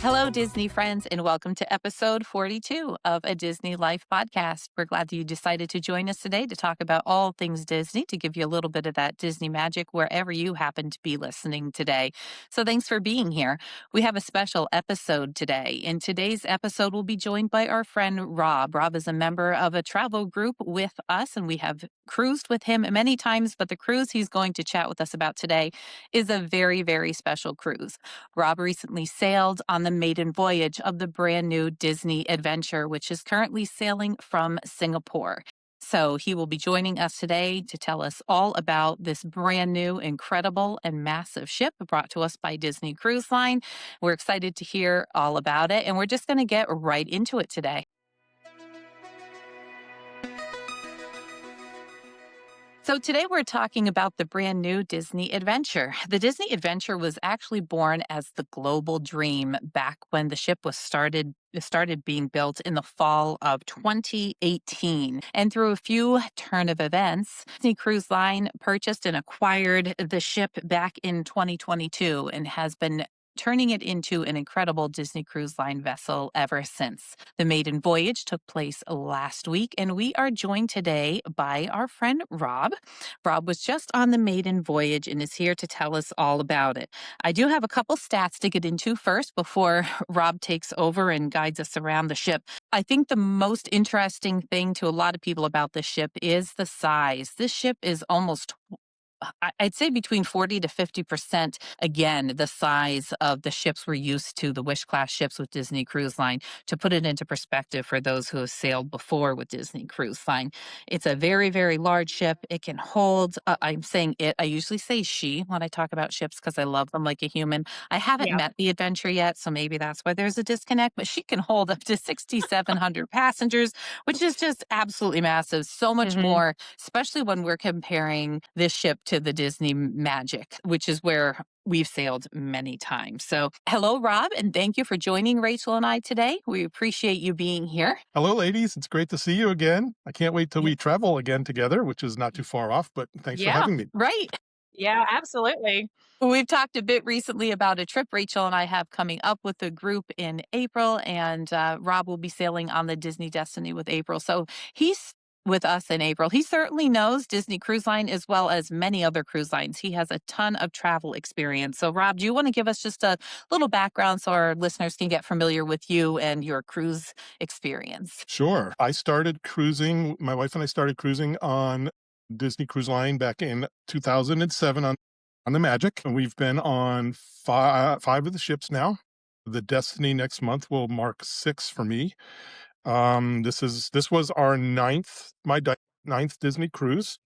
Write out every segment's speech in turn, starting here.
Hello, Disney friends, and welcome to episode 42 of a Disney Life podcast. We're glad that you decided to join us today to talk about all things Disney, to give you a little bit of that Disney magic wherever you happen to be listening today. So, thanks for being here. We have a special episode today. In today's episode, we'll be joined by our friend Rob. Rob is a member of a travel group with us, and we have cruised with him many times, but the cruise he's going to chat with us about today is a very, very special cruise. Rob recently sailed on the Maiden voyage of the brand new Disney adventure, which is currently sailing from Singapore. So he will be joining us today to tell us all about this brand new, incredible, and massive ship brought to us by Disney Cruise Line. We're excited to hear all about it, and we're just going to get right into it today. So today we're talking about the brand new Disney Adventure. The Disney Adventure was actually born as the global dream back when the ship was started being built in the fall of 2018. And through a few turn of events, Disney Cruise Line purchased and acquired the ship back in 2022 and has been turning it into an incredible Disney Cruise Line vessel ever since. The maiden voyage took place last week, and we are joined today by our friend Rob. Rob was just on the maiden voyage and is here to tell us all about it. I do have a couple stats to get into first before Rob takes over and guides us around the ship. I think the most interesting thing to a lot of people about this ship is the size. This ship is almost I'd say between 40 to 50%, again, the size of the ships we're used to, the Wish class ships with Disney Cruise Line. To put it into perspective for those who have sailed before with Disney Cruise Line, it's a very, very large ship. It can hold, I'm saying it, I usually say she when I talk about ships because I love them like a human. I haven't Yeah. met the Adventure yet, so maybe that's why there's a disconnect, but she can hold up to 6,700 passengers, which is just absolutely massive. So much Mhm. more, especially when we're comparing this ship to the Disney Magic, which is where we've sailed many times. So, hello, Rob, and thank you for joining Rachel and I today. We appreciate you being here. Hello, ladies. It's great to see you again. I can't wait till Yeah. we travel again together, which is not too far off, but thanks for Yeah. having me. Right. Yeah, absolutely. We've talked a bit recently about a trip Rachel and I have coming up with the group in April, and Rob will be sailing on the Disney Destiny with April. So he's with us in April. He certainly knows Disney Cruise Line as well as many other cruise lines. He has a ton of travel experience. So, Rob, do you want to give us just a little background so our listeners can get familiar with you and your cruise experience? Sure. I started cruising, my wife and I started cruising on Disney Cruise Line back in 2007 on the Magic. And we've been on five of the ships now. The Destiny next month will mark six for me. This was our ninth Disney cruise.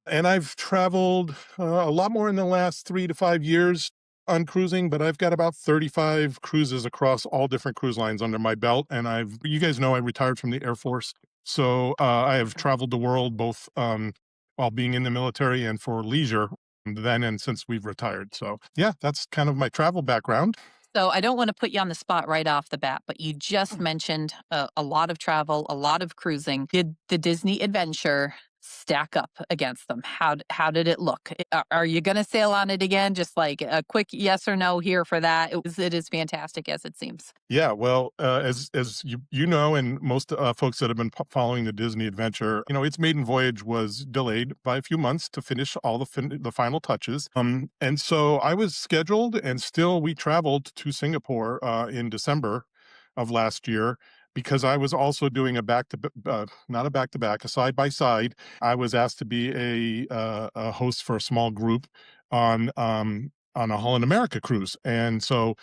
And I've traveled a lot more in the last 3 to 5 years on cruising, but I've got about 35 cruises across all different cruise lines under my belt. And you guys know I retired from the Air Force. So I have traveled the world both while being in the military and for leisure then and since we've retired. So yeah, that's kind of my travel background. So I don't want to put you on the spot right off the bat, but you just mentioned a lot of travel, a lot of cruising. Did the Disney Adventure stack up against them? How did it look? Are you going to sail on it again? Just like a quick yes or no here for that. It is fantastic as it seems. Yeah, well, as you know, and most folks that have been following the Disney Adventure, its maiden voyage was delayed by a few months to finish all the final touches. And so I was scheduled, and still we traveled to Singapore in December of last year because I was also doing not a back to back, a side by side. I was asked to be a host for a small group on a Holland America cruise, and so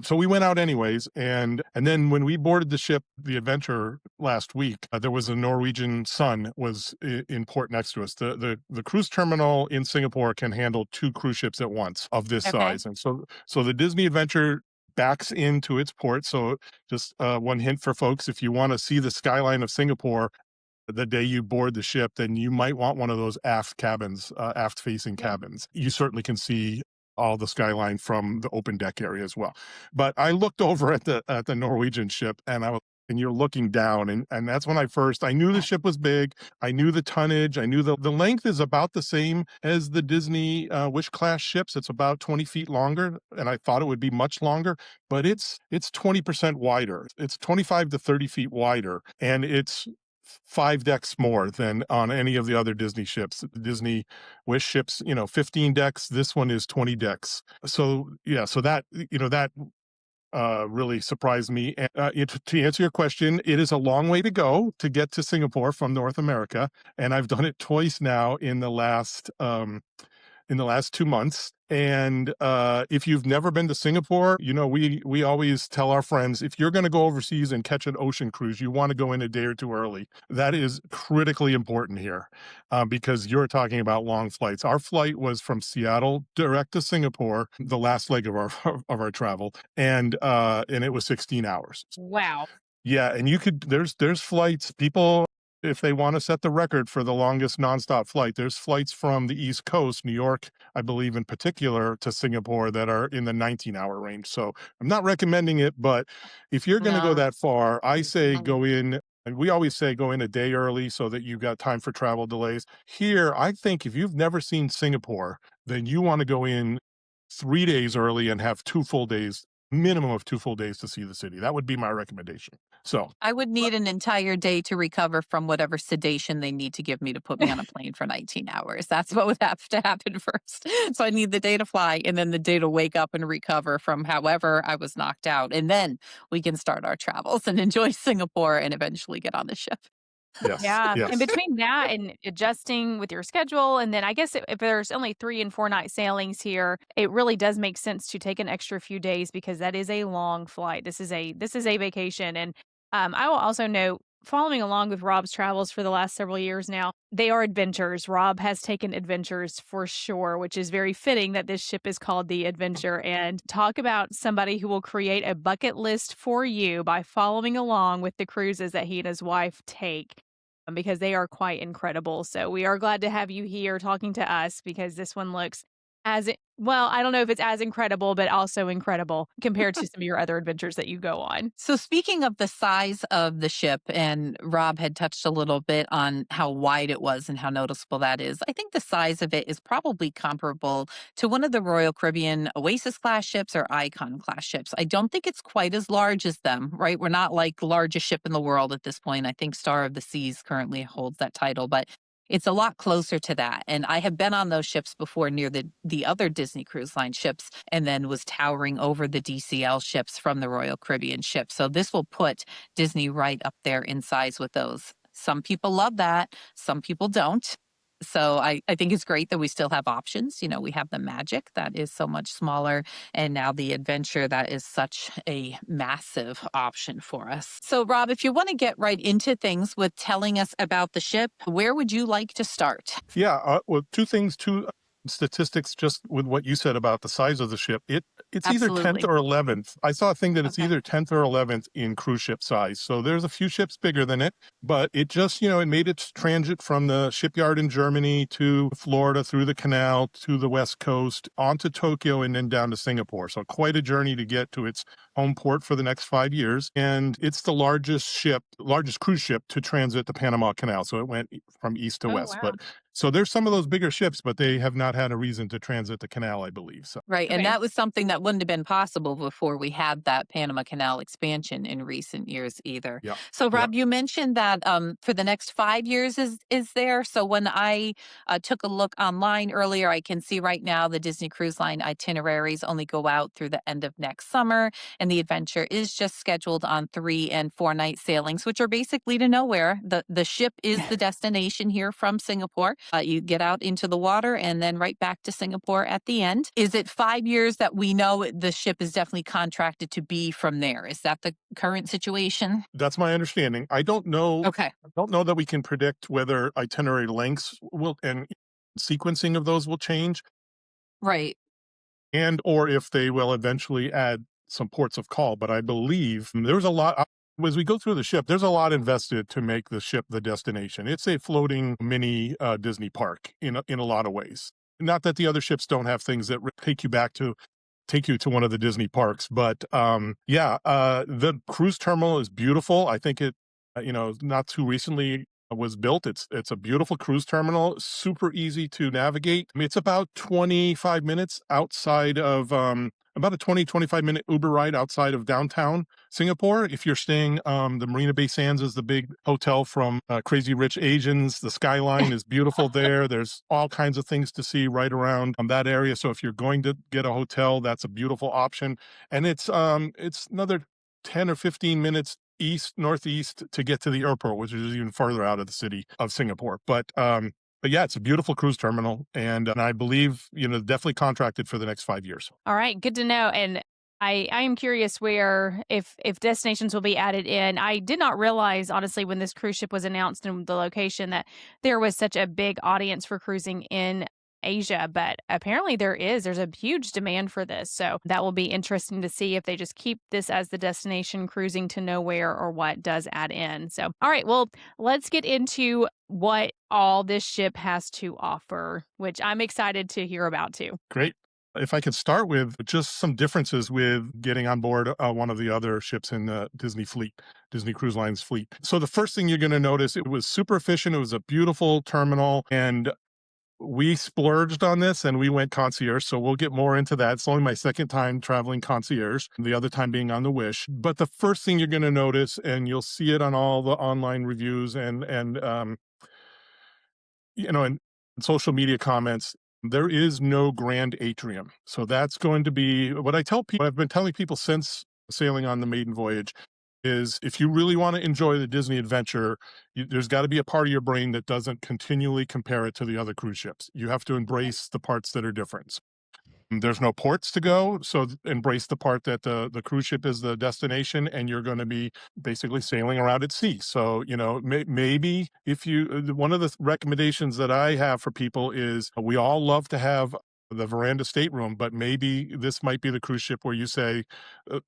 we went out anyways, and then when we boarded the ship, the Adventure, last week, there was a Norwegian Sun was in port next to us. The cruise terminal in Singapore can handle two cruise ships at once of this Okay. size, and so the Disney Adventure backs into its port. So just one hint for folks: if you want to see the skyline of Singapore the day you board the ship, then you might want one of those aft facing Yeah. cabins. You certainly can see all the skyline from the open deck area as well. But I looked over at the Norwegian ship and I was and you're looking down, and that's when I knew the ship was big. I knew the tonnage. I knew the length is about the same as the Disney Wish class ships. It's about 20 feet longer, and I thought it would be much longer, but it's 20% wider. It's 25 to 30 feet wider, and it's 5 decks more than on any of the other Disney ships. The Disney Wish ships, 15 decks. This one is 20 decks. So yeah, so that really surprised me. And, to answer your question, it is a long way to go to get to Singapore from North America, and I've done it twice now in the last 2 months. And if you've never been to Singapore, we always tell our friends, if you're going to go overseas and catch an ocean cruise, you want to go in a day or two early. That is critically important here, because you're talking about long flights. Our flight was from Seattle direct to Singapore, the last leg of our of our travel, and it was 16 hours. Wow. Yeah, and you could there's flights, people, if they wanna set the record for the longest nonstop flight, there's flights from the East Coast, New York, I believe in particular, to Singapore that are in the 19-hour range. So, I'm not recommending it, but if you're gonna go No. that far, I say Um, go in, and we always say go in a day early so that you've got time for travel delays. Here, I think if you've never seen Singapore, then you wanna go in 3 days early and have 2 full days, minimum of 2 full days to see the city. That would be my recommendation. So, I would need an entire day to recover from whatever sedation they need to give me to put me on a plane for 19 hours. That's what would have to happen first. So I need the day to fly and then the day to wake up and recover from however I was knocked out. And then we can start our travels and enjoy Singapore and eventually get on the ship. yes, yeah, and yes. between that and adjusting with your schedule, and then I guess if there's only 3 and 4 night sailings here, it really does make sense to take an extra few days because that is a long flight. This is a vacation, and, I will also note, following along with Rob's travels for the last several years now, they are adventures. Rob has taken adventures for sure, which is very fitting that this ship is called the Adventure, and talk about somebody who will create a bucket list for you by following along with the cruises that he and his wife take because they are quite incredible. So we are glad to have you here talking to us because this one looks well, I don't know if it's as incredible, but also incredible compared to some of your other adventures that you go on. So, speaking of the size of the ship, and Rob had touched a little bit on how wide it was and how noticeable that is, I think the size of it is probably comparable to one of the Royal Caribbean Oasis class ships or Icon class ships. I don't think it's quite as large as them, right? We're not like largest ship in the world at this point. I think Star of the Seas currently holds that title, but it's a lot closer to that. And I have been on those ships before near the other Disney Cruise Line ships and then was towering over the DCL ships from the Royal Caribbean ships. So this will put Disney right up there in size with those. Some people love that, some people don't. So I think it's great that we still have options. We have the Magic that is so much smaller, and now the Adventure that is such a massive option for us. So, Rob, if you want to get right into things with telling us about the ship, where would you like to start? Yeah, well, two statistics just with what you said about the size of the ship. It's either 10th Absolutely. or 11th. I saw a thing that it's Okay. either 10th or 11th in cruise ship size. So there's a few ships bigger than it, but it just, it made its transit from the shipyard in Germany to Florida through the canal to the West Coast onto Tokyo and then down to Singapore. So quite a journey to get to its home port for the next 5 years. And it's the largest cruise ship to transit the Panama Canal. So it went from east to Oh, west. wow. But so there's some of those bigger ships, but they have not had a reason to transit the canal, I believe. So Right, and Okay. that was something that wouldn't have been possible before we had that Panama Canal expansion in recent years either. yeah, So, yeah. Rob, you mentioned that for the next 5 years is there. So, when I took a look online earlier, I can see right now the Disney Cruise Line itineraries only go out through the end of next summer, and the Adventure is just scheduled on 3 and 4 night sailings, which are basically to nowhere. The ship is the destination here from Singapore. You get out into the water and then right back to Singapore at the end. Is it 5 years that we know the ship is definitely contracted to be from there? Is that the current situation? That's my understanding. Okay. I don't know that we can predict whether itinerary lengths will and sequencing of those will change, Right. and or if they will eventually add some ports of call. But I believe there's a lot as we go through the ship. There's a lot invested to make the ship the destination. It's a floating mini Disney park in a lot of ways. Not that the other ships don't have things that take you back to take you to one of the Disney parks. But yeah, the cruise terminal is beautiful. I think it, not too recently was built. It's a beautiful cruise terminal, super easy to navigate. I mean, it's about 25 minutes outside of about a 25 minute Uber ride outside of downtown Singapore. If you're staying, the Marina Bay Sands is the big hotel from Crazy Rich Asians. The skyline is beautiful there. There's all kinds of things to see right around that area. So if you're going to get a hotel, that's a beautiful option. And it's another 10 or 15 minutes northeast to get to the airport, which is even farther out of the city of Singapore. But yeah, it's a beautiful cruise terminal, and I believe definitely contracted for the next 5 years. All right, good to know. And I am curious where if destinations will be added in. I did not realize, honestly, when this cruise ship was announced and the location, that there was such a big audience for cruising in Asia, but apparently there's a huge demand for this. So that will be interesting to see if they just keep this as the destination cruising to nowhere or what does add in. So, all right, well, let's get into what all this ship has to offer, which I'm excited to hear about too. Great. If I could start with just some differences with getting on board one of the other ships in the Disney fleet, Disney Cruise Lines fleet. So the first thing you're going to notice, it was super efficient. It was a beautiful terminal, and we splurged on this and we went concierge. So we'll get more into that. It's only my second time traveling concierge, the other time being on the Wish. But the first thing you're going to notice, and you'll see it on all the online reviews and social media comments, there is no grand atrium. So that's going to be what I tell people. I've been telling people since sailing on the Maiden Voyage is if you really want to enjoy the Disney adventure, there's got to be a part of your brain that doesn't continually compare it to the other cruise ships. You have to embrace the parts that are different. There's no ports to go, so embrace the part that the cruise ship is the destination, and you're going to be basically sailing around at sea. So maybe if you one of the recommendations that I have for people is we all love to have the veranda stateroom, but maybe this might be the cruise ship where you say,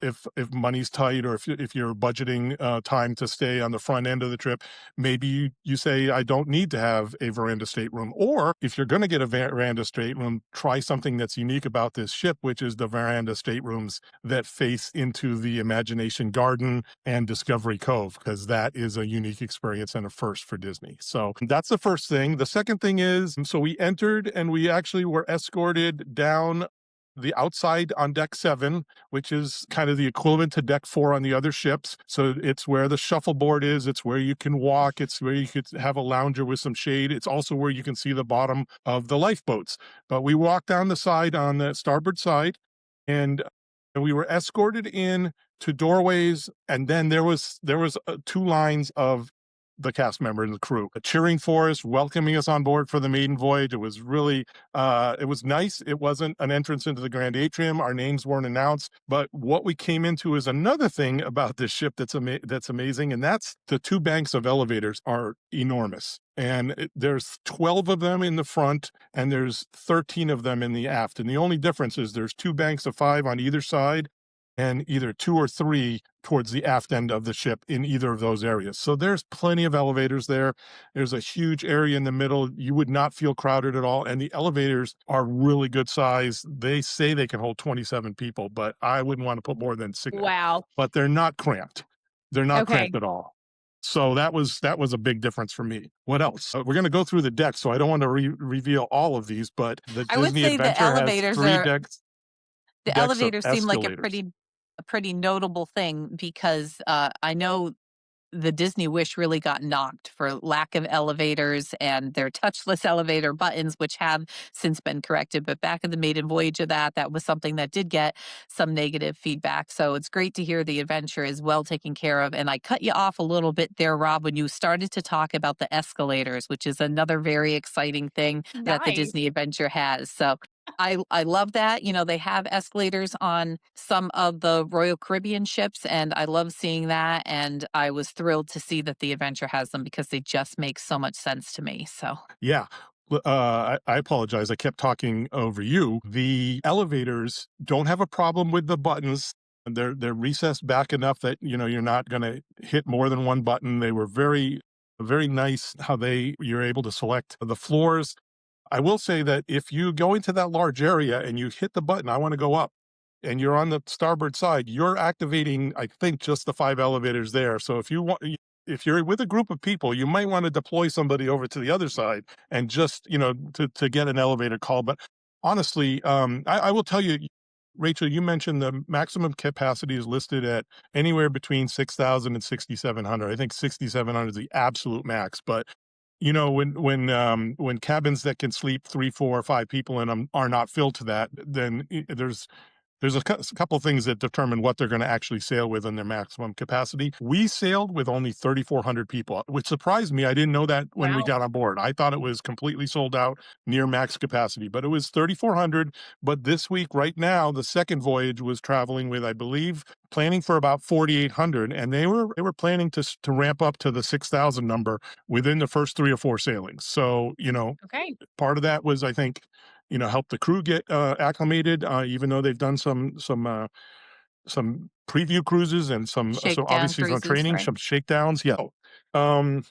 if money's tight, or if you're budgeting time to stay on the front end of the trip, maybe you say, I don't need to have a veranda stateroom. Or if you're going to get a veranda stateroom, try something that's unique about this ship, which is the veranda staterooms that face into the Imagination Garden and Discovery Cove, because that is a unique experience and a first for Disney. So that's the first thing. The second thing is, so we entered and we actually were escorted down the outside on deck 7, which is kind of the equivalent to deck 4 on the other ships. So it's where the shuffleboard is. It's where you can walk. It's where you could have a lounger with some shade. It's also where you can see the bottom of the lifeboats. But we walked down the side on the starboard side, and we were escorted in to doorways. And then there was 2 lines of the cast members and the crew cheering for us, welcoming us on board for the Maiden Voyage. It was really, it was nice. It wasn't an entrance into the Grand Atrium. Our names weren't announced. But what we came into is another thing about this ship that's amazing, and that's the 2 banks of elevators are enormous. And there's 12 of them in the front, and there's 13 of them in the aft. And the only difference is there's 2 banks of 5 on either side, and either 2 or 3 towards the aft end of the ship in either of those areas. So there's plenty of elevators there. There's a huge area in the middle. You would not feel crowded at all. And the elevators are really good size. They say they can hold 27 people, but I wouldn't want to put more than 6. Wow. But they're not cramped. They're not Okay. cramped at all. So that was a big difference for me. What else? We're going to go through the decks, so I don't want to reveal all of these, but the I would Disney say Adventure has 3 the decks of elevators seem like escalators. a pretty notable thing because I know the Disney Wish really got knocked for lack of elevators and their touchless elevator buttons, which have since been corrected. But back in the maiden voyage of that was something that did get some negative feedback. So it's great to hear the adventure is well taken care of. And I cut you off a little bit there, Rob, when you started to talk about the escalators, which is another very exciting thing that the Nice. Disney Adventure has. So I love that. They have escalators on some of the Royal Caribbean ships, and I love seeing that. And I was thrilled to see that the Adventure has them because they just make so much sense to me. So Yeah. I apologize. I kept talking over you. The elevators don't have a problem with the buttons. They're recessed back enough that you're not going to hit more than one button. They were very nice how you're able to select the floors. I will say that if you go into that large area and you hit the button, I want to go up, and you're on the starboard side, you're activating, I think, just the 5 elevators there. So if you're with a group of people, you might want to deploy somebody over to the other side and just, to get an elevator call. But honestly, I will tell you, Rachel, you mentioned the maximum capacity is listed at anywhere between 6,000 and 6,700. I think 6,700 is the absolute max. But when cabins that can sleep 3, 4, or 5 people in them are not filled to that, then there's a couple of things that determine what they're going to actually sail with in their maximum capacity. We sailed with only 3,400 people, which surprised me. I didn't know that when we Wow. got on board. I thought it was completely sold out near max capacity, but it was 3,400. But this week, right now, the second voyage was traveling with, I believe, planning for about 4,800, and they were planning to ramp up to the 6,000 number within the first 3 or 4 sailings. So, Okay. part of that was, I think, help the crew get acclimated, even though they've done some preview cruises and so Shakedown obviously some cruises, training, right? some shakedowns. Yeah. Um,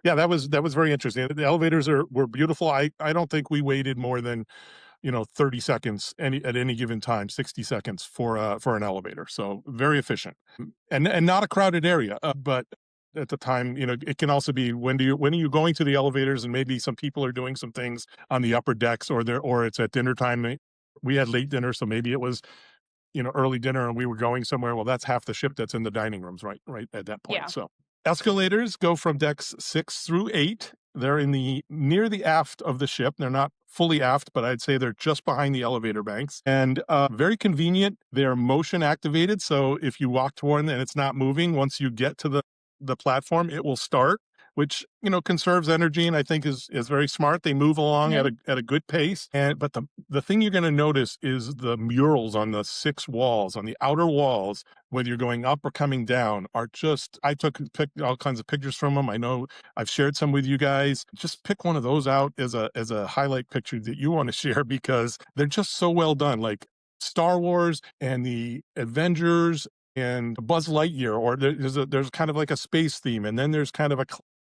yeah, that was very interesting. The elevators were beautiful. I don't think we waited more than 30 seconds at any given time, 60 seconds for an elevator. So very efficient, and not a crowded area. But at the time, it can also be, when are you going to the elevators, and maybe some people are doing some things on the upper decks, or it's at dinner time. We had late dinner, so maybe it was early dinner and we were going somewhere. Well, that's half the ship that's in the dining rooms right at that point. Yeah. So escalators go from decks 6 through 8. They're near the aft of the ship. They're not fully aft, but I'd say they're just behind the elevator banks, and very convenient. They're motion activated. So if you walk toward them and it's not moving, once you get to the platform, it will start, which conserves energy, and I think is very smart. They move along at Mhm. a good pace, and but the thing you're going to notice is the murals on the 6 walls, on the outer walls, whether you're going up or coming down, are just. I pick all kinds of pictures from them. I know I've shared some with you guys. Just pick one of those out as a highlight picture that you want to share, because they're just so well done. Like Star Wars and the Avengers and Buzz Lightyear, or there's kind of like a space theme, and then there's kind of an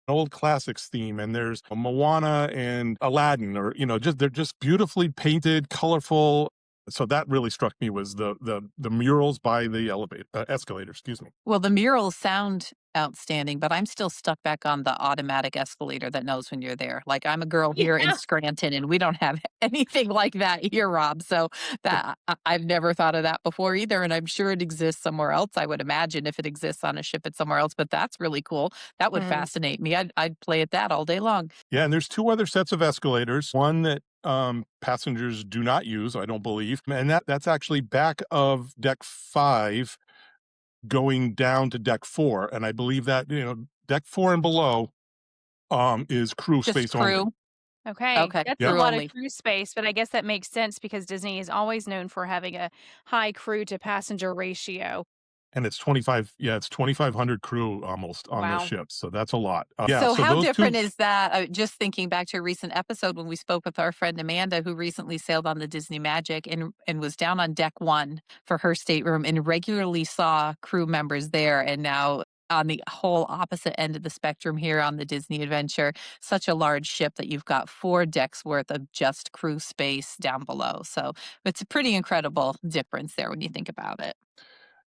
old classics theme, and there's a Moana and Aladdin, or just they're just beautifully painted, colorful. So that really struck me, was the murals by the escalator. Excuse me. Well, the murals sound outstanding, but I'm still stuck back on the automatic escalator that knows when you're there. Like, I'm a girl here in Yeah. Scranton, and we don't have anything like that here, Rob. So that I've never thought of that before either, and I'm sure it exists somewhere else. I would imagine if it exists on a ship, it's somewhere else. But that's really cool. That would Mm. fascinate me. I'd play at that all day long. Yeah, and there's 2 other sets of escalators. One that passengers do not use, I don't believe, and that's actually back of deck 5, going down to deck 4, and I believe that deck 4 and below is crew Just space only. crew. Okay. Okay, That's a Yep. crew lot of only. crew space, but I guess that makes sense because Disney is always known for having a high crew to passenger ratio. And it's 25, yeah, it's 2,500 crew almost on those Wow. ships, so that's a lot. Yeah, So so how those 2. different is that? Just thinking back to a recent episode when we spoke with our friend Amanda, who recently sailed on the Disney Magic and was down on deck 1 for her stateroom and regularly saw crew members there. And now on the whole opposite end of the spectrum here on the Disney Adventure, such a large ship that you've got 4 decks worth of just crew space down below. So it's a pretty incredible difference there when you think about it.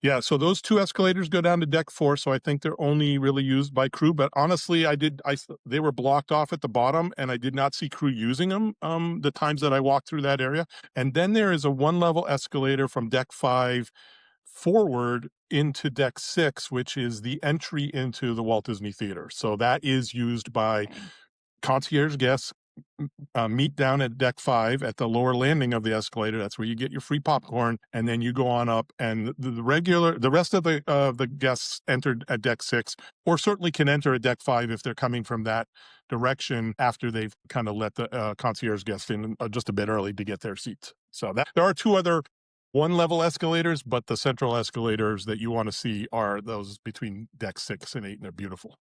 Yeah, so those 2 escalators go down to deck 4, so I think they're only really used by crew, but honestly, they were blocked off at the bottom, and I did not see crew using them, the times that I walked through that area. And then there is a one-level escalator from deck 5 forward into deck 6, which is the entry into the Walt Disney Theater. So that is used by Okay. concierge guests. Meet down at deck 5 at the lower landing of the escalator. That's where you get your free popcorn, and then you go on up. And the rest of the guests entered at deck 6, or certainly can enter at deck 5 if they're coming from that direction after they've kind of let the concierge guests in just a bit early to get their seats. So that there are 2 other one-level escalators, but the central escalators that you want to see are those between deck 6 and 8, and they're beautiful.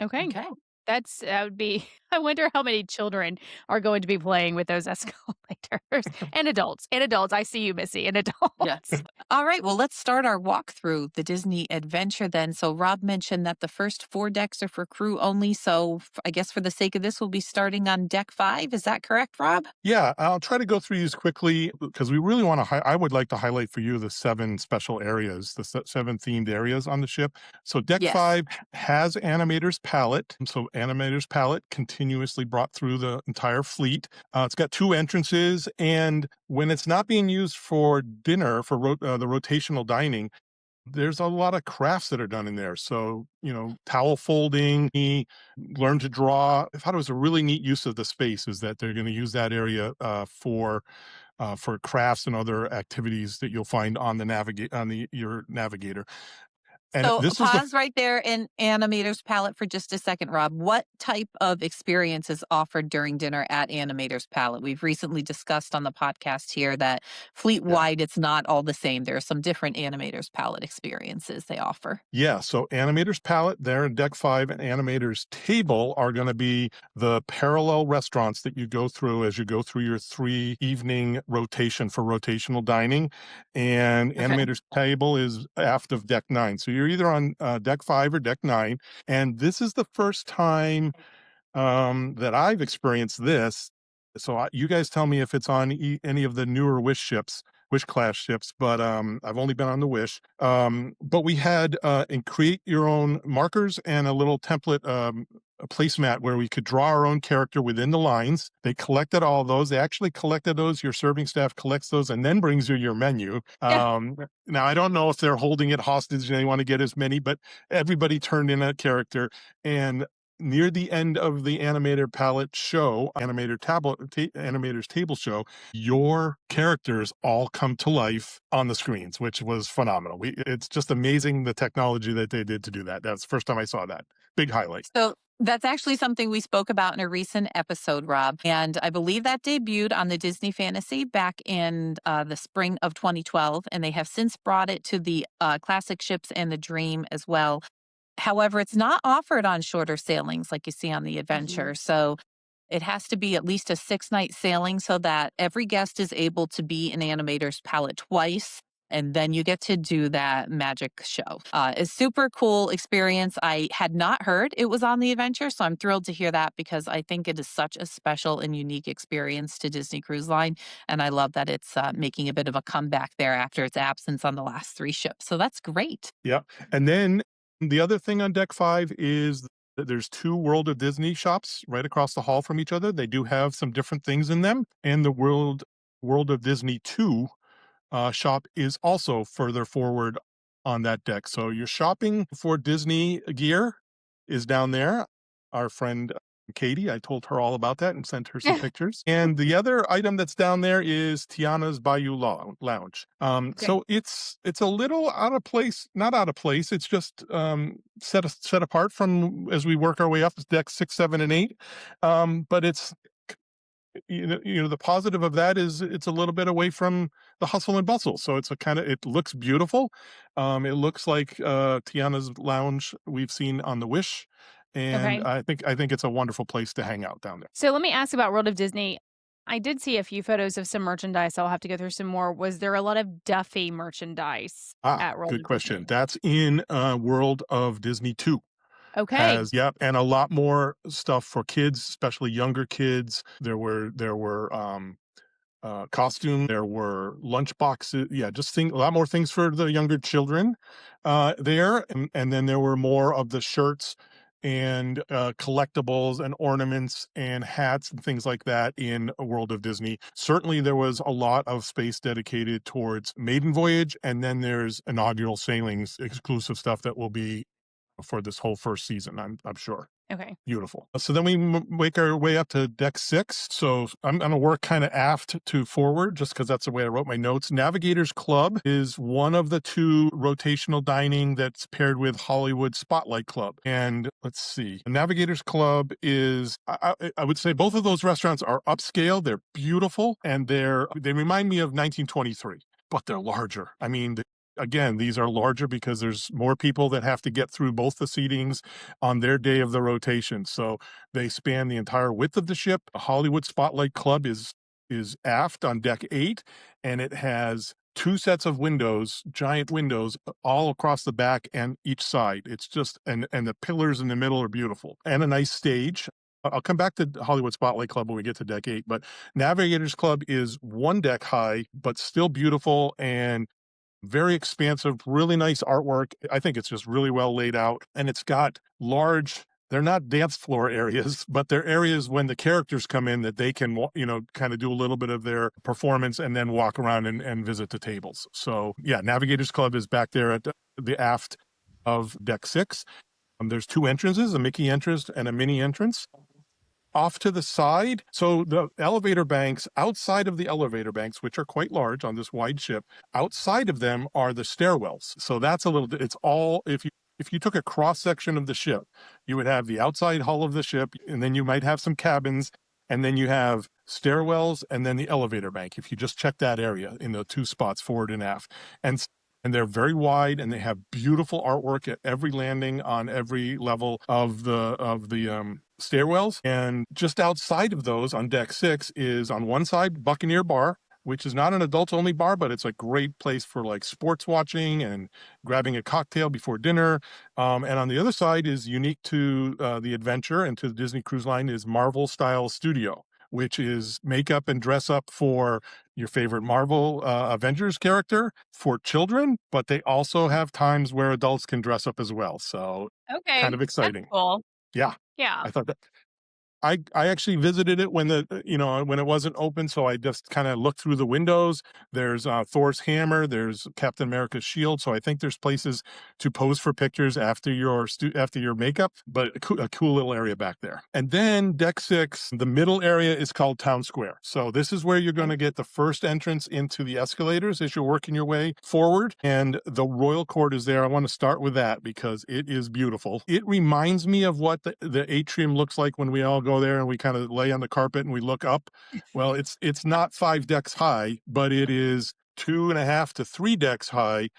Okay. Okay. That would be I wonder how many children are going to be playing with those escalators, and adults, and adults. I see you, Missy, and adults. Yes. All right. Well, let's start our walk through the Disney adventure then. So, Rob mentioned that the first four decks are for crew only. So, I guess for the sake of this, we'll be starting on deck five. Is that correct, Rob? Yeah, I'll try to go through these quickly because we really want to. I would like to highlight for you the seven special areas, the seven themed areas on the ship. So, Deck Yes. 5 has Animator's Palette. So, Animator's Palette continuously brought through the entire fleet. It's got two entrances, and when it's not being used for dinner, for the rotational dining, there's a lot of crafts that are done in there. So, towel folding, learn to draw. I thought it was a really neat use of the space is that they're going to use that area for crafts and other activities that you'll find on the navigate on the your navigator. And So, this is the pause right there in Animator's Palette for just a second, Rob. What type of experience is offered during dinner at Animator's Palette? We've recently discussed on the podcast here that fleet yeah. wide, it's not all the same. There are some different Animator's Palette experiences they offer. Yeah, so Animator's Palette there in Deck 5 and Animator's Table are going to be the parallel restaurants that you go through as you go through your 3 evening rotation for rotational dining. And Okay. Animator's Table is aft of Deck 9. So you're either on Deck 5 or Deck 9. And this is the first time that I've experienced this. So you guys tell me if it's on any of the newer Wish ships, Wish class ships, but I've only been on the Wish. But we had and create your own markers and a little template. A placemat where we could draw our own character within the lines. They collected all those. They actually collected those. Your serving staff collects those and then brings you your menu. Yeah. Now, I don't know if they're holding it hostage and they want to get as many, but everybody turned in a character. And near the end of the animator palette show, animator's table show, your characters all come to life on the screens, which was phenomenal. It's just amazing the technology that they did to do that. That's the first time I saw that. Big highlight. So that's actually something we spoke about in a recent episode, Rob. And I believe that debuted on the Disney Fantasy back in the spring of 2012. And they have since brought it to the classic ships and the Dream as well. However, it's not offered on shorter sailings like you see on the Mhm. Adventure. So it has to be at least a 6-night sailing so that every guest is able to be in Animator's Palette twice. And then you get to do that magic show. It's super cool experience. I had not heard it was on the Adventure, so I'm thrilled to hear that because I think it is such a special and unique experience to Disney Cruise Line, and I love that it's making a bit of a comeback there after its absence on the last 3 ships. So that's great. Yeah. And then the other thing on Deck 5 is that there's 2 World of Disney shops right across the hall from each other. They do have some different things in them. And the World of Disney 2 shop is also further forward on that deck. So your shopping for Disney gear is down there. Our friend Katie, I told her all about that and sent her some pictures. And the other item that's down there is Tiana's Bayou Lounge. Okay. So it's a little out of place, not out of place. It's just set apart from as we work our way up deck 6, 7, and 8. But it's the positive of that is it's a little bit away from the hustle and bustle. So it's it looks beautiful. It looks like Tiana's Lounge we've seen on the Wish, and Okay. I think it's a wonderful place to hang out down there. So let me ask about World of Disney. I did see a few photos of some merchandise. I'll have to go through some more. Was there a lot of Duffy merchandise at World Good of question. Disney? That's in World of Disney 2. Okay. Has Yep, and a lot more stuff for kids, especially younger kids. There were costume. There were lunch boxes. Yeah, a lot more things for the younger children there. And then there were more of the shirts and collectibles and ornaments and hats and things like that in a World of Disney. Certainly, there was a lot of space dedicated towards Maiden Voyage. And then there's inaugural sailings, exclusive stuff that will be for this whole first season, I'm sure. Okay. Beautiful. So then we make our way up to deck 6. So I'm going to work kind of aft to forward just because that's the way I wrote my notes. Navigators Club is one of the 2 rotational dining that's paired with Hollywood Spotlight Club. And let's see, Navigators Club is, I would say both of those restaurants are upscale. They're beautiful and they remind me of 1923, but they're larger. I mean, again, these are larger because there's more people that have to get through both the seatings on their day of the rotation. So they span the entire width of the ship. A Hollywood Spotlight Club is aft on deck 8, and it has two sets of windows, giant windows, all across the back and each side. It's just and the pillars in the middle are beautiful, and a nice stage. I'll come back to Hollywood Spotlight Club when we get to deck 8, but Navigators Club is one deck high, but still beautiful and very expansive, really nice artwork. I think it's just really well laid out, and it's got large, they're not dance floor areas, but they're areas when the characters come in that they can, kind of do a little bit of their performance and then walk around and visit the tables. So yeah, Navigators Club is back there at the aft of deck 6. There's two entrances, a Mickey entrance and a Minnie entrance. Off to the side, so the elevator banks, outside of the elevator banks, which are quite large on this wide ship, outside of them are the stairwells. So that's a little, it's all, if you took a cross section of the ship, you would have the outside hull of the ship, and then you might have some cabins, and then you have stairwells, and then the elevator bank. If you just check that area in the two spots, forward and aft, and they're very wide, and they have beautiful artwork at every landing on every level of the stairwells. And just outside of those, on deck 6, is on one side Buccaneer Bar, which is not an adults only bar, but it's a great place for like sports watching and grabbing a cocktail before dinner. And on the other side is unique to the adventure and to the Disney Cruise Line is Marvel Style Studio, which is makeup and dress up for your favorite Marvel Avengers character for children, but they also have times where adults can dress up as well. So kind Okay, of that's exciting. cool. Yeah, Yeah. I thought that I actually visited it when when it wasn't open, so I just kind of looked through the windows. There's Thor's hammer, there's Captain America's shield, so I think there's places to pose for pictures after your makeup, but a cool little area back there. And then deck 6, the middle area is called Town Square. So this is where you're going to get the first entrance into the escalators as you're working your way forward, and the Royal Court is there. I want to start with that because it is beautiful. It reminds me of what the atrium looks like when we all go there and we kind of lay on the carpet and we look up. Well, it's not 5 decks high, but it is 2.5 to 3 decks high,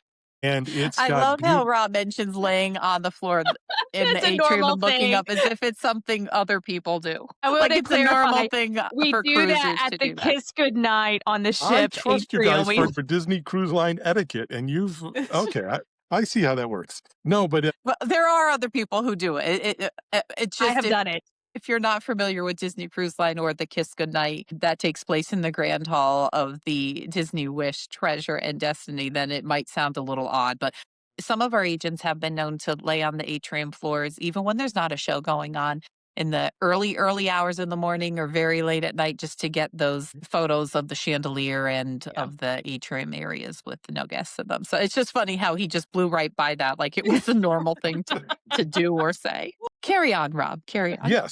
and it's I got love how Rob mentions laying on the floor in It's the a atrium normal and looking thing. up as if it's something other people do. I want Like to it's a normal clarify, thing we for do that cruisers at to the do that. kiss goodnight on the I ship trust you atrium. guys We for Disney Cruise Line etiquette, and you've okay. I see how that works. No, but Well, there are other people who do it. It's I just have done it. if you're not familiar with Disney Cruise Line or the Kiss Goodnight that takes place in the Grand Hall of the Disney Wish Treasure and Destiny, then it might sound a little odd. But some of our agents have been known to lay on the atrium floors, even when there's not a show going on in the early hours in the morning or very late at night, just to get those photos of the chandelier and Yeah. of the atrium areas with no guests in them. So it's just funny how he just blew right by that like it was a normal thing to do or say. Carry on, Rob. Carry on. yeah,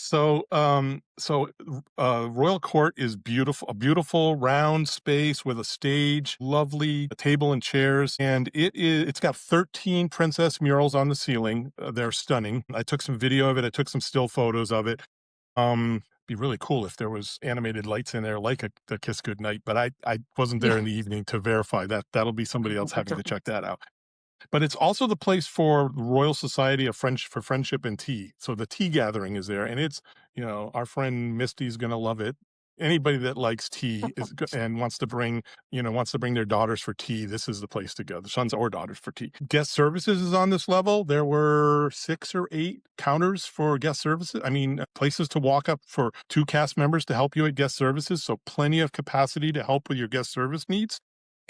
Royal Court is beautiful, a beautiful round space with a stage, lovely table and chairs, and it's got 13 princess murals on the ceiling. They're stunning. I took some video of it. I took some still photos of it. Be really cool if there was animated lights in there like the Kiss Goodnight, but I wasn't there Yeah. in the evening to verify that. That'll be somebody else having to check that out. But it's also the place for Royal Society of for Friendship and Tea. So the tea gathering is there, and it's our friend Misty's going to love it. Anybody that likes tea and wants to bring their daughters for tea, this is the place to go. The sons or daughters for tea. Guest services is on this level. There were 6 or 8 counters for guest services. I mean, places to walk up for 2 cast members to help you at guest services. So plenty of capacity to help with your guest service needs.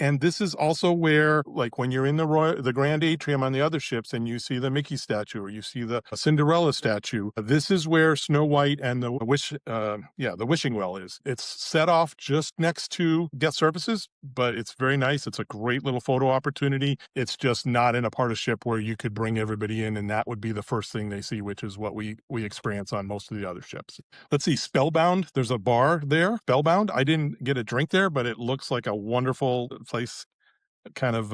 And this is also where, like, when you're in the Grand Atrium on the other ships and you see the Mickey statue or you see the Cinderella statue, this is where Snow White and the wishing well is. It's set off just next to guest services, but it's very nice. It's a great little photo opportunity. It's just not in a part of ship where you could bring everybody in, and that would be the first thing they see, which is what we experience on most of the other ships. Let's see, Spellbound. There's a bar there, Spellbound. I didn't get a drink there, but it looks like a wonderful place, kind of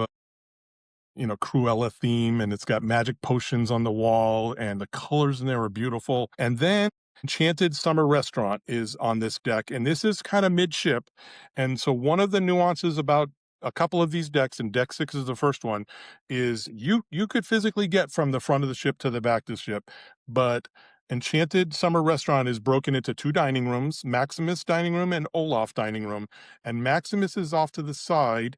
Cruella theme, and it's got magic potions on the wall, and the colors in there are beautiful. And then Enchanted Summer Restaurant is on this deck, and this is kind of midship. And so one of the nuances about a couple of these decks, and deck 6 is the first one, is you could physically get from the front of the ship to the back of the ship, but Enchanted Summer Restaurant is broken into 2 dining rooms, Maximus dining room and Olaf dining room, and Maximus is off to the side,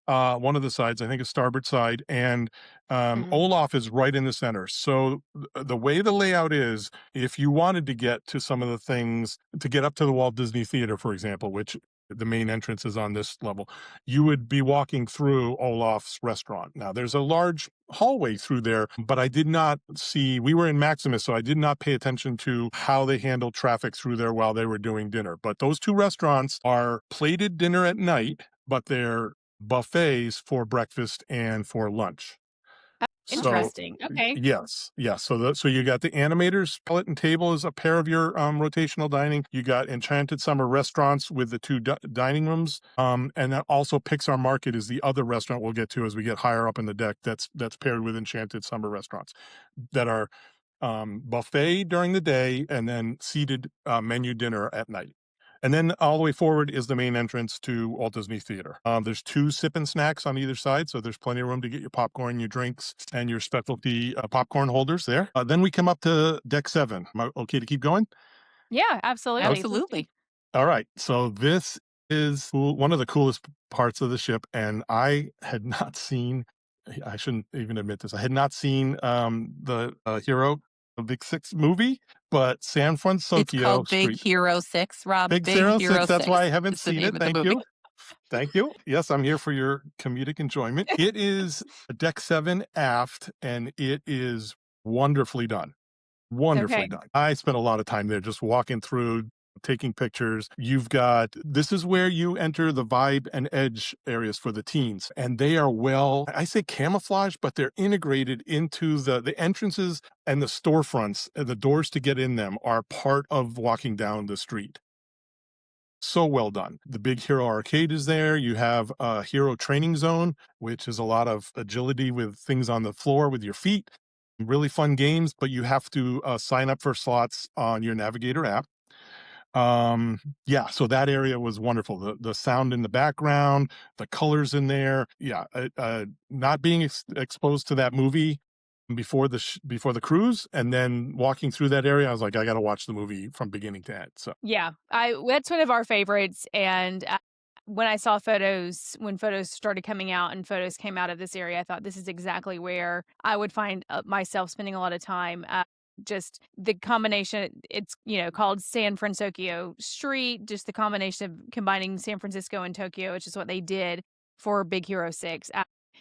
one of the sides, I think it's starboard side, and, Mhm. Olaf is right in the center. So, the way the layout is, if you wanted to get to some of the things to get up to the Walt Disney Theater, for example, which the main entrance is on this level, you would be walking through Olaf's restaurant. Now, there's a large hallway through there, but I did not see, we were in Maximus, so I did not pay attention to how they handled traffic through there while they were doing dinner. But those 2 restaurants are plated dinner at night, but they're buffets for breakfast and for lunch. So Interesting. Okay. yes, yes. So you got the animators pallet and table is a pair of your rotational dining. You got Enchanted Summer Restaurants with the 2 dining rooms, and then also Pixar Market is the other restaurant we'll get to as we get higher up in the deck. That's paired with Enchanted Summer Restaurants that are buffet during the day and then seated menu dinner at night. And then all the way forward is the main entrance to Walt Disney Theater. There's 2 sip and snacks on either side, so there's plenty of room to get your popcorn, your drinks, and your specialty popcorn holders there. Then we come up to deck 7. Am I okay to keep going? Yeah, absolutely. Please do. Absolutely. All right. So this is one of the coolest parts of the ship, and I had not seen. I shouldn't even admit this. I had not seen the Hero, the Big Six movie, but San It's Francisco called Big Street. Hero 6, Rob. Big Big Zero Hero Six. That's why 6 I haven't is the seen name it. of the Thank movie. you. Thank you. Yes, I'm here for your comedic enjoyment. It is a deck 7 aft, and it is wonderfully done. Wonderfully Okay. done. I spent a lot of time there just walking through, taking pictures. You've got this is where you enter the vibe and edge areas for the teens, and they are well, I say camouflage, but they're integrated into the entrances and the storefronts, and the doors to get in them are part of walking down the street. So well done. The Big Hero Arcade is there. You have a Hero Training Zone, which is a lot of agility with things on the floor with your feet. Really fun games, but you have to sign up for slots on your Navigator app. Yeah, so that area was wonderful. The sound in the background, the colors in there. Yeah, not being exposed to that movie before the cruise, and then walking through that area, I was like, I got to watch the movie from beginning to end. So Yeah, I that's one of our favorites, and, when I saw photos when photos started coming out and photos came out of this area, I thought this is exactly where I would find, myself spending a lot of time, just the combination it's, called San Francisco Street, just the combination of combining San Francisco and Tokyo, which is what they did for Big Hero 6.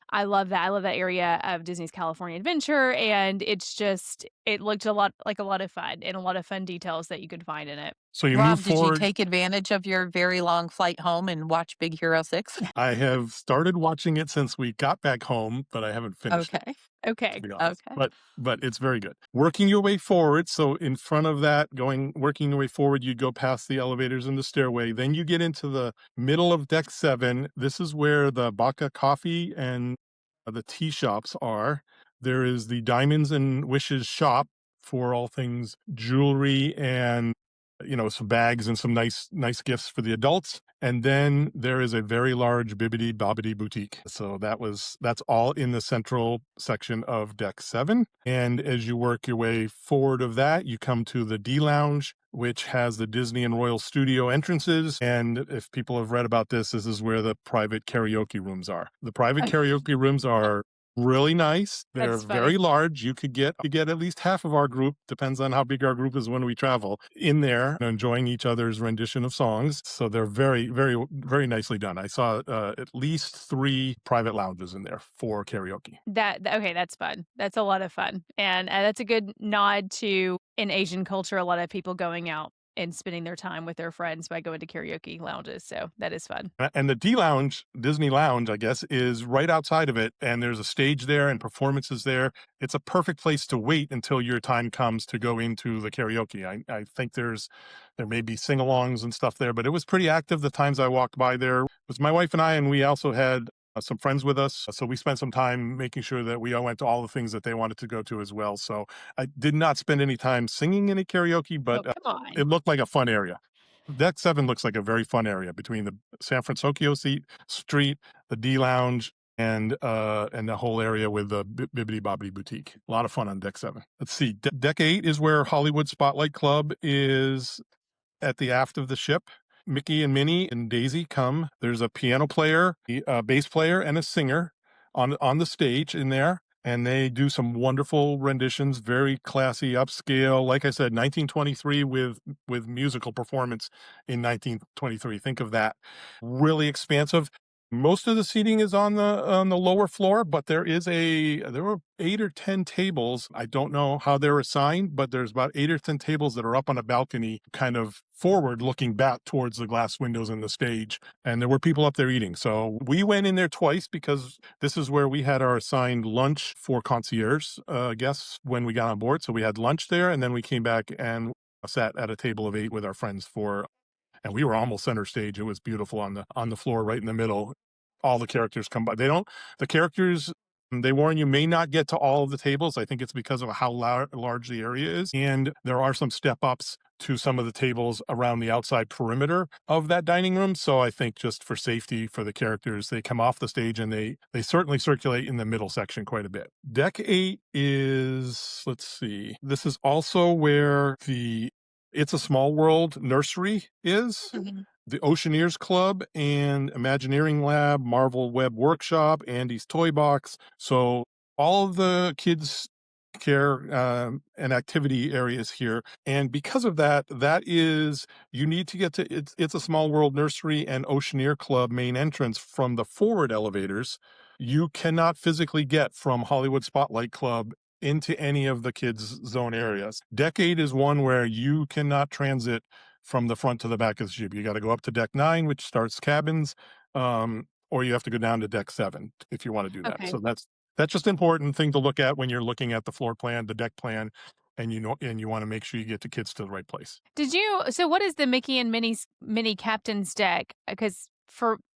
I love that. I love that area of Disney's California Adventure, and it looked a lot like a lot of fun and a lot of fun details that you could find in it. so you move Rob, did you forward. take advantage of your very long flight home and watch Big Hero 6? I have started watching it since we got back home, but I haven't finished it, Okay. to Okay. be honest. Okay. But it's very good. Working your way forward, so in front of that, working your way forward, you go past the elevators and the stairway. Then you get into the middle of deck 7. This is where the Baca Coffee and the tea shops are. There is the Diamonds and Wishes shop for all things jewelry and some bags and some nice gifts for the adults. And then there is a very large Bibbidi Bobbidi boutique. So that's all in the central section of deck 7. And as you work your way forward of that, you come to the D Lounge, which has the Disney and Royal Studio entrances. And if people have read about this is where the private karaoke rooms are. The private karaoke rooms are really nice. They're That's funny. very large. You could get at least half of our group, depends on how big our group is when we travel, in there enjoying each other's rendition of songs. So they're very, very, very nicely done. I saw at least 3 private lounges in there for karaoke. Okay, that's fun. That's a lot of fun, and, that's a good nod to in Asian culture, a lot of people going out and spending their time with their friends by going to karaoke lounges, so that is fun. And the D Lounge, Disney Lounge, I guess, is right outside of it. And there's a stage there and performances there. It's a perfect place to wait until your time comes to go into the karaoke. I think there may be sing alongs and stuff there, but it was pretty active the times I walked by there. It was my wife and I, and we also had some friends with us. So we spent some time making sure that we all went to all the things that they wanted to go to as well. So I did not spend any time singing any karaoke, Oh, but come on. it looked like a fun area. Deck 7 looks like a very fun area between the San Francisco Street, the D Lounge, and the whole area with the Bibbidi Bobbidi Boutique. A lot of fun on Deck 7. Let's see. Deck 8 is where Hollywood Spotlight Club is at the aft of the ship. Mickey and Minnie and Daisy come. There's a piano player, a bass player, and a singer on the stage in there, and they do some wonderful renditions, very classy, upscale. Like I said, 1923 with musical performance in 1923. Think of that. Really expansive. Most of the seating is on the lower floor, but there were 8 or 10 tables. I don't know how they're assigned, but there's about 8 or 10 tables that are up on a balcony, kind of forward, looking back towards the glass windows in the stage. And there were people up there eating. So we went in there twice because this is where we had our assigned lunch for concierge guests when we got on board. So we had lunch there, and then we came back and sat at a table of 8 with our friends for, and we were almost center stage. It was beautiful on the floor right in the middle. All the characters come by. The characters, they warn you, may not get to all of the tables. I think it's because of how large the area is. And there are some step ups to some of the tables around the outside perimeter of that dining room. So I think just for safety for the characters, they come off the stage and they certainly circulate in the middle section quite a bit. Deck 8 is, let's see, this is also where the It's a Small World nursery is. Mhm. The Oceaneers Club and Imagineering Lab, Marvel Web Workshop, Andy's Toy Box. So all of the kids care and activity areas here. And because of that, you need to get to It's a Small World Nursery and Oceaneer Club main entrance from the forward elevators. You cannot physically get from Hollywood Spotlight Club into any of the kids' zone areas. Deck 8 is one where you cannot transit from the front to the back of the ship. You got to go up to Deck 9, which starts cabins, or you have to go down to Deck 7 if you want to do that. Okay. So that's just an important thing to look at when you're looking at the floor plan, the deck plan, and you want to make sure you get the kids to the right place. So what is the Mickey and Minnie's Mini Captain's Deck? Because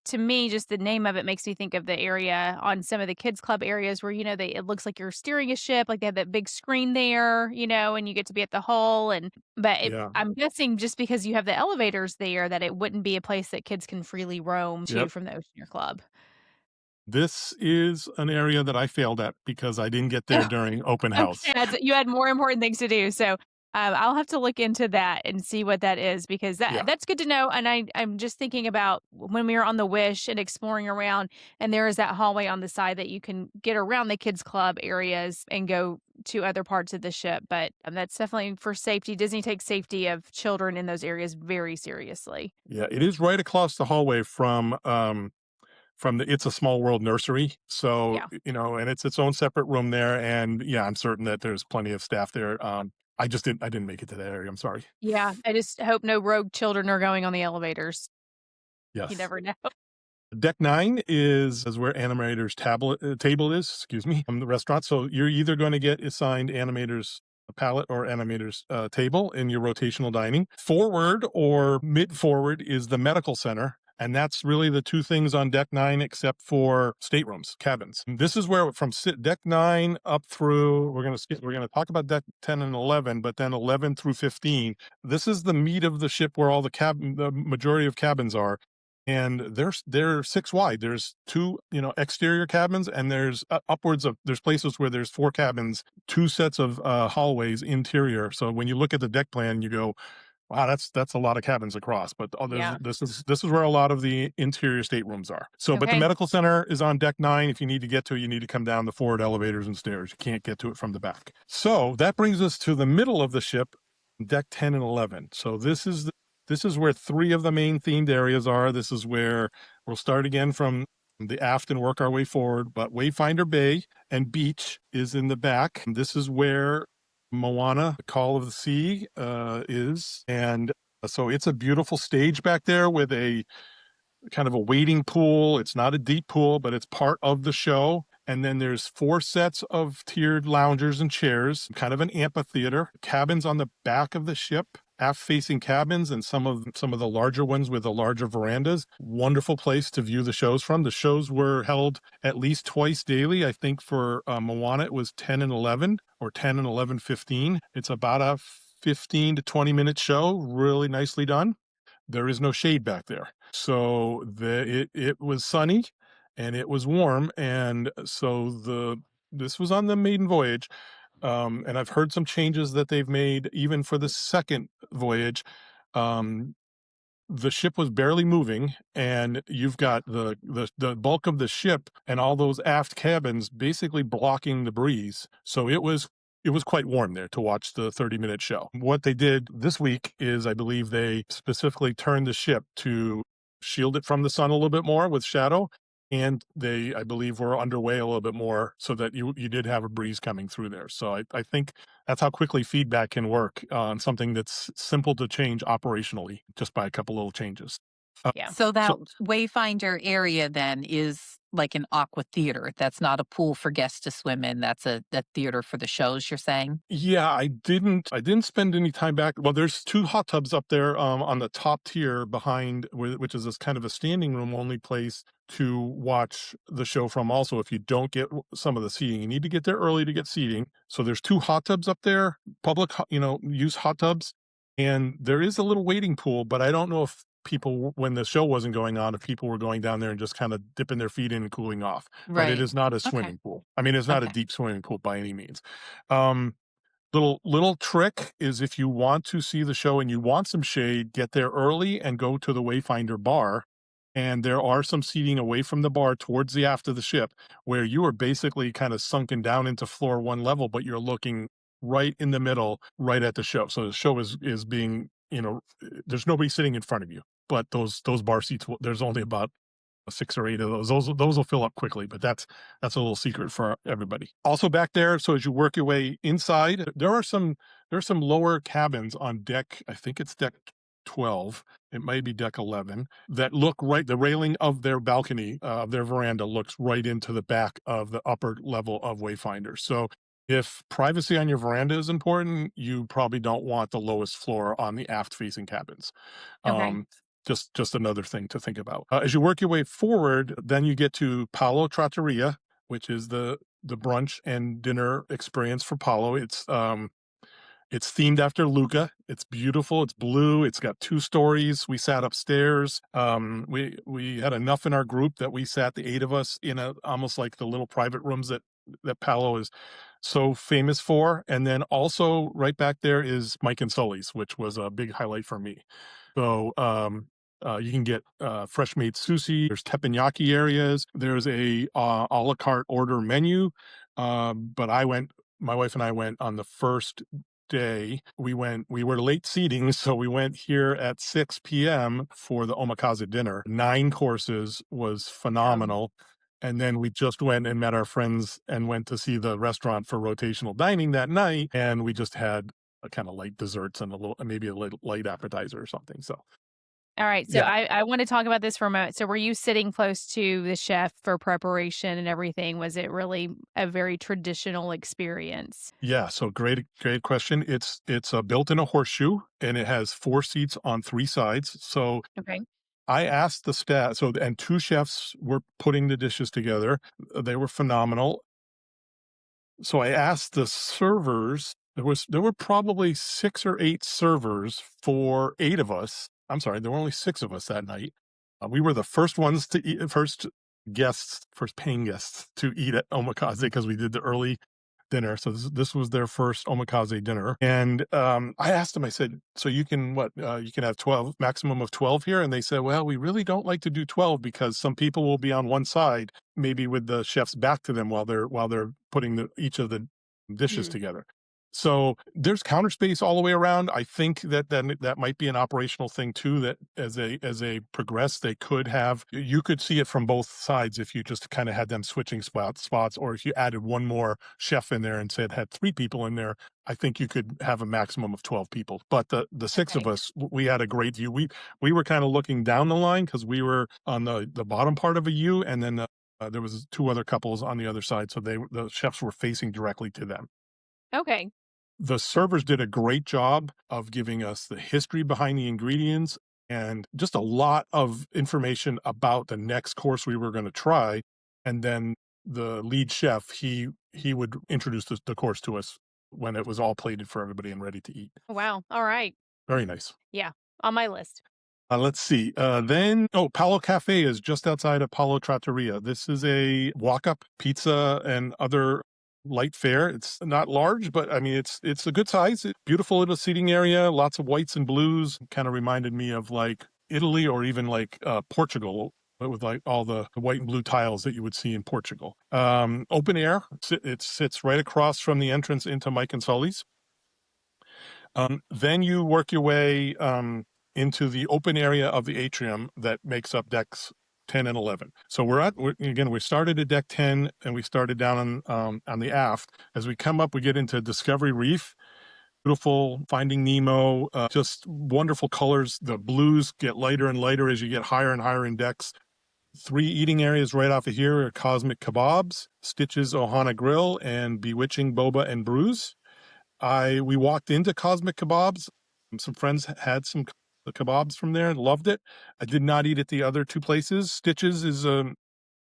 to me, just the name of it makes me think of the area on some of the kids club areas where, it looks like you're steering a ship, like they have that big screen there, and you get to be at the hull. Yeah. I'm guessing just because you have the elevators there that it wouldn't be a place that kids can freely roam to Yep. from the Oceaneer Club. This is an area that I failed at because I didn't get there during open Okay, house. you had more important things to do, so, I'll have to look into that and see what that is because Yeah. that's good to know, and I'm just thinking about when we were on the Wish and exploring around, and there is that hallway on the side that you can get around the kids club areas and go to other parts of the ship, but, that's definitely for safety. Disney takes safety of children in those areas very seriously. Yeah. It is right across the hallway from the It's a Small World nursery. So, Yeah. and it's its own separate room there. And yeah, I'm certain that there's plenty of staff there. I didn't make it to that area. I'm sorry. Yeah, I just hope no rogue children are going on the elevators. You Yes. never know. Deck 9 is where Animator's table is, excuse me, from the restaurant. So you're either going to get assigned Animator's pallet or Animator's table in your rotational dining. Forward or mid forward is the medical center. And that's really the two things on Deck 9, except for staterooms, cabins. This is where Deck 9 up through, we're going to talk about Deck 10 and 11, but then 11 through 15. This is the meat of the ship where all the majority of cabins are. And they're 6 wide. There's 2, exterior cabins, and there's there's places where there's 4 cabins, 2 sets of hallways interior. So when you look at the deck plan, you go, wow, that's a lot of cabins across. But Yeah. this is where a lot of the interior staterooms are. So, but the Okay. medical center is on Deck 9. If you need to get to it, you need to come down the forward elevators and stairs. You can't get to it from the back. So that brings us to the middle of the ship, Deck 10 and 11. So this is where 3 of the main themed areas are. This is where we'll start again from the aft and work our way forward. But Wayfinder Bay and Beach is in the back. This is where Moana, The Call of the Sea, is. And so it's a beautiful stage back there with a kind of a wading pool. It's not a deep pool, but it's part of the show. And then there's 4 sets of tiered loungers and chairs, kind of an amphitheater, cabins on the back of the ship, aft facing cabins, and some of the larger ones with the larger verandas. Wonderful place to view the shows from. The shows were held at least twice daily. I think for Moana it was 10 and 11 or 10 and 11:15. It's about a 15 to 20 minute show, really nicely done. there is no shade back there. So it was sunny and it was warm, and so the this was on the maiden voyage, and I've heard some changes that they've made even for the second voyage. Um, the ship was barely moving, and you've got the bulk of the ship and all those aft cabins basically blocking the breeze. So it was quite warm there to watch the 30-minute show. What they did this week is, I believe, they specifically turned the ship to shield it from the sun a little bit more with shadow, and they, I believe, were underway a little bit more so that you did have a breeze coming through there. So I think that's how quickly feedback can work on something that's simple to change operationally just by a couple little changes. Uh, Yeah. So that so wayfinder area then is like an aqua theater. That's not a pool for guests to swim in. That's a theater for the shows, you're saying? yeah, I didn't spend any time back. Well, there's two hot tubs up there on the top tier behind, which is this kind of a standing room only place to watch the show from. Also, if you don't get some of the seating, you need to get there early to get seating. So there's two hot tubs up there, use hot tubs, and there is a little waiting pool. But I don't know if people, when the show wasn't going on, if people were going down there and just kind of dipping their feet in and cooling off. But it Right. is not a Okay. swimming pool. I mean, it's not a Okay. deep swimming pool by any means. Um, little trick is, if you want to see the show and you want some shade, get there early and go to the Wayfinder bar. And there are some seating away from the bar towards the aft of the ship where you are basically kind of sunken down into floor one level, but you're looking right in the middle, right at the show. So the show is being, there's nobody sitting in front of you. But those bar seats, there's only about 6 or 8 of those. Those will fill up quickly, but that's a little secret for everybody. Also back there, so as you work your way inside, there are some lower cabins on deck. I think it's deck 12. It might be deck 11 that look right. The railing of their balcony, of their veranda, looks right into the back of the upper level of Wayfinder. So if privacy on your veranda is important, you probably don't want the lowest floor on the aft facing cabins. Okay. Um, just another thing to think about. As you work your way forward, then you get to Palo Trattoria, which is the brunch and dinner experience for Palo. It's themed after Luca. It's beautiful. It's blue. It's got 2 stories. We sat upstairs. We had enough in our group that we sat, the 8 of us, in a almost like the little private rooms that Palo is so famous for. And then also right back there is Mike and Sully's, which was a big highlight for me. So you can get fresh made sushi. There's teppanyaki areas. There's a la carte order menu. But my wife and I went on the first day. We were late seating, so we went here at 6 p.m. for the omakase dinner. 9 courses, was Um, phenomenal. And then we just went and met our friends and went to see the restaurant for rotational dining that night. And we just had a kind of light desserts and maybe a little light appetizer or something. So all right. So yeah, I want to talk about this for a moment. So were you sitting close to the chef for preparation and everything? Was it really a very traditional experience? yeah. So great question. It's built in a horseshoe, and it has 4 seats on 3 sides. So Okay. I asked the staff. So, and 2 chefs were putting the dishes together. They were phenomenal. So I asked the servers. There were probably 6 or 8 servers for 8 of us. I'm sorry, there were only 6 of us that night. We were the first ones to eat, first paying guests to eat at Omakase because we did the early dinner. So this was their first omakase dinner. And I asked them, I said, so you can you can have 12, maximum of 12 here? And they said, well, we really don't like to do 12 because some people will be on one side, maybe with the chef's back to them while they're putting each of the dishes Mm, together. So there's counter space all the way around. I think that might be an operational thing too. That as a progress, they could have. You could see it from both sides if you just kind of had them switching spots, or if you added one more chef in there and said had 3 people in there. I think you could have a maximum of 12 people. But the 6 of okay. us, we had a great view. We were kind of looking down the line because we were on the bottom part of a U, and then there was 2 other couples on the other side, so the chefs were facing directly to them. Okay. The servers did a great job of giving us the history behind the ingredients and just a lot of information about the next course we were going to try. And then the lead chef, he would introduce the course to us when it was all plated for everybody and ready to eat. Wow. All right. Very nice. Yeah. On my list. Let's see. Then, oh, Palo Cafe is just outside of Palo Trattoria. This is a walk-up pizza and other light fare. It's not large, but I mean, it's a good size. Beautiful little seating area. Lots of whites and blues. Kind of reminded me of like Italy or even like Portugal, but with like all the white and blue tiles that you would see in Portugal. Open air. It sits right across from the entrance into Mike and Sully's. Then you work your way into the open area of the atrium that makes up decks 10 and 11. So again, we started at deck 10 and we started down on the aft. As we come up, we get into Discovery Reef. Beautiful Finding Nemo, just wonderful colors. The blues get lighter and lighter as you get higher and higher in decks. Three eating areas right off of here are Cosmic Kebabs, Stitches Ohana Grill, and Bewitching Boba and Brews. We walked into Cosmic Kebabs. Some friends had some kebabs from there, loved it. I did not eat at the other two places. Stitches is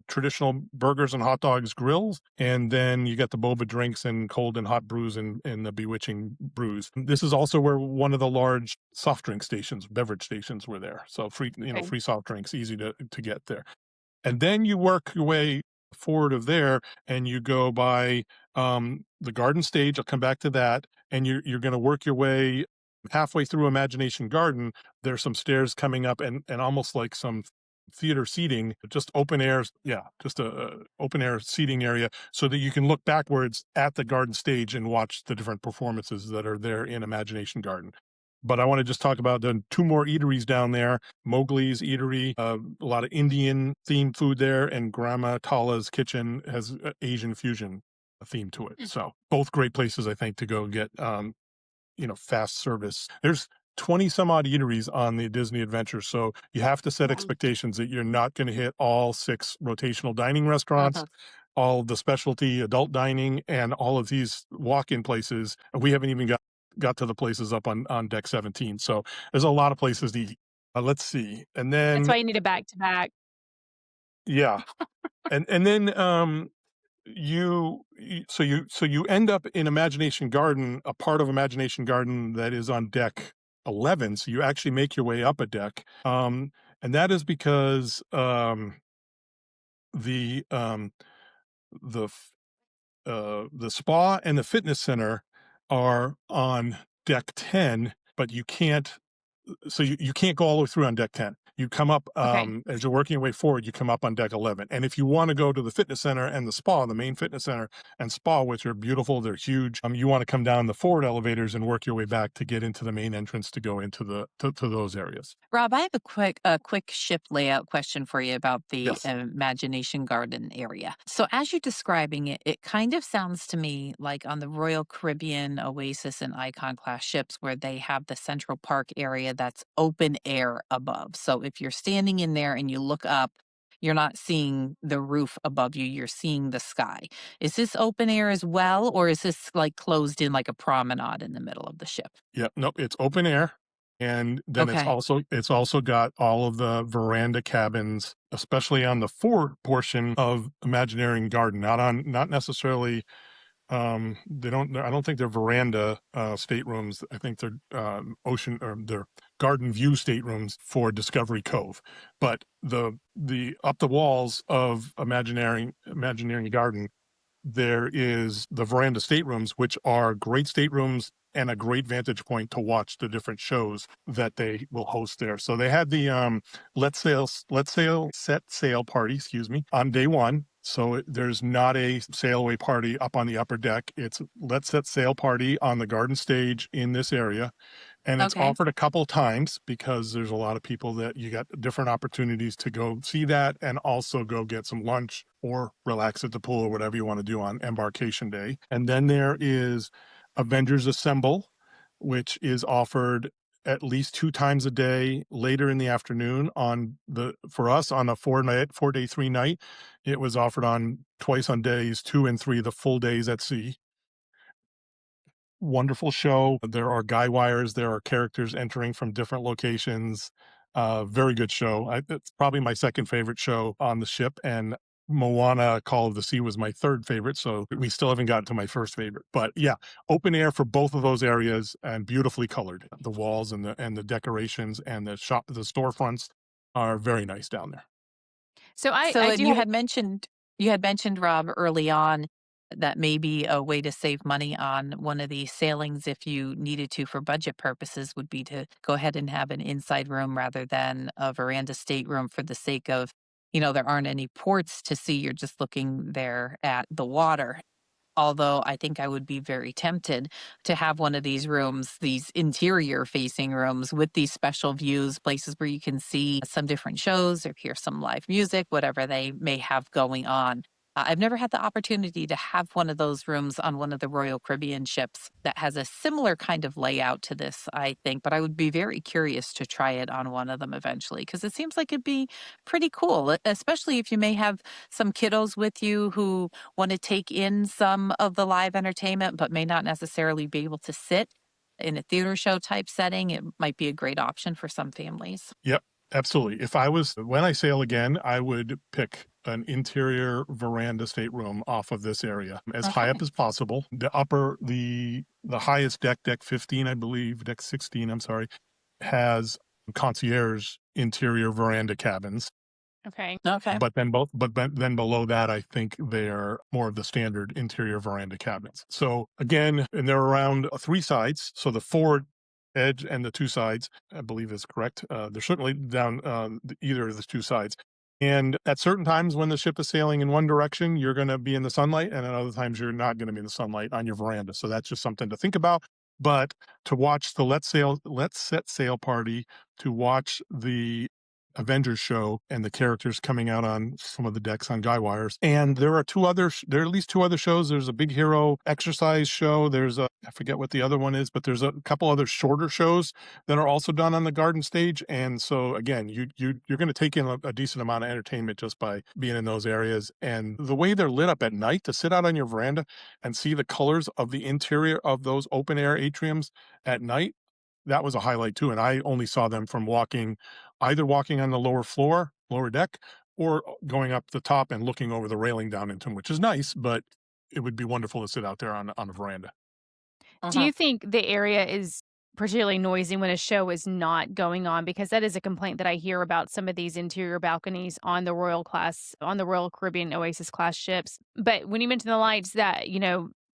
traditional burgers and hot dogs grills, and then you got the boba drinks and cold and hot brews and the Bewitching brews. This is also where one of the large soft drink stations, beverage stations, were there. So free, Okay. free soft drinks, easy to get there. And then you work your way forward of there and you go by the garden stage. I'll come back to that. And you're going to work your way halfway through Imagination Garden. There's some stairs coming up and almost like some theater seating, just open air. Yeah, just a open air seating area so that you can look backwards at the garden stage and watch the different performances that are there in Imagination Garden. But I want to just talk about the two more eateries down there. Mowgli's Eatery, a lot of Indian themed food there, and Grandma Tala's Kitchen has Asian fusion theme to it. So both great places, I think, to go get, fast service. There's 20 some odd eateries on the Disney Adventure. So you have to set expectations that you're not going to hit all 6 rotational dining restaurants, all of the specialty adult dining, and all of these walk-in places. We haven't even got to the places up on deck 17. So there's a lot of places to eat. Let's see. And That's then, why you need a back to back. yeah. And then you end up in Imagination Garden, a part of Imagination Garden that is on deck 11. So you actually make your way up a deck. And that is because the um the the spa and the fitness center are on deck 10, but you can't go all the way through on deck 10. You come up, Okay. as you're working your way forward, you come up on deck 11. And if you want to go to the fitness center and the spa, the main fitness center and spa, which are beautiful, they're huge, you want to come down the forward elevators and work your way back to get into the main entrance to go into to those areas. Rob, I have a quick ship layout question for you about the Yes. Imagination Garden area. So, as you're describing it, it kind of sounds to me like on the Royal Caribbean, Oasis, and Icon class ships, where they have the Central Park area that's open air above. So, if you're standing in there and you look up, you're not seeing the roof above you, you're seeing the sky. Is this open air as well, or is this like closed in like a promenade in the middle of the ship? Yeah, nope, it's open air. And then Okay. it's also got all of the veranda cabins, especially on the forward portion of Imagineering Garden, not necessarily they don't I don't think they're veranda staterooms. I think they're ocean or they're garden view staterooms for Discovery Cove. But the up the walls of Imagineering Garden there is the veranda staterooms, which are great staterooms and a great vantage point to watch the different shows that they will host there. So they had the Let's Sail set sail party, excuse me, on day one. So there's not a sail away party up on the upper deck. It's Let's Set Sail party on the garden stage in this area. And it's Okay. offered a couple times because there's a lot of people that you got different opportunities to go see that and also go get some lunch or relax at the pool or whatever you want to do on embarkation day. And then there is Avengers Assemble, which is offered at least 2 times a day later in the afternoon for us on a 4-day 3 night. It was offered on twice on days 2 and 3, the full days at sea. Wonderful show. There are guy wires. There are characters entering from different locations. Very good show. It's probably my second favorite show on the ship, and Moana Call of the Sea was my third favorite, so we still haven't gotten to my first favorite. But yeah, open air for both of those areas and beautifully colored. The walls and the decorations and the storefronts are very nice down there. So So, I and do have you had mentioned, Rob, early on that maybe a way to save money on one of these sailings if you needed to for budget purposes would be to go ahead and have an inside room rather than a veranda stateroom for the sake of, there aren't any ports to see. You're just looking there at the water. Although I think I would be very tempted to have one of these rooms, these interior facing rooms with these special views, places where you can see some different shows or hear some live music, whatever they may have going on. I've never had the opportunity to have one of those rooms on one of the Royal Caribbean ships that has a similar kind of layout to this, I think, but I would be very curious to try it on one of them eventually because it seems like it'd be pretty cool, especially if you may have some kiddos with you who want to take in some of the live entertainment, but may not necessarily be able to sit in a theater show type setting, it might be a great option for some families. Yep, absolutely. When I sail again, I would pick an interior veranda stateroom off of this area as high up Okay. as possible. The highest deck 15, I believe, deck 16, I'm sorry, has concierge interior veranda cabins. okay. Okay. But then below that, I think they're more of the standard interior veranda cabinets. So again, and they're around three sides. So the forward edge and the two sides, I believe is correct. They're certainly down either of the two sides. And at certain times when the ship is sailing in one direction, you're going to be in the sunlight, and at other times you're not going to be in the sunlight on your veranda. So that's just something to think about. But to watch the Let's Set Sail party, to watch the Avengers show and the characters coming out on some of the decks on guy wires. And there are at least two other shows. There's a Big Hero exercise show. I forget what the other one is, but there's a couple other shorter shows that are also done on the garden stage. And so again, you're going to take in a decent amount of entertainment just by being in those areas. And the way they're lit up at night, to sit out on your veranda and see the colors of the interior of those open air atriums at night, that was a highlight too. And I only saw them from either walking on the lower deck, or going up the top and looking over the railing down into them, which is nice, but it would be wonderful to sit out there on a veranda. Do Uh-huh. you think the area is particularly noisy when a show is not going on? Because that is a complaint that I hear about some of these interior balconies on the Royal Caribbean Oasis class ships. But when you mention the lights,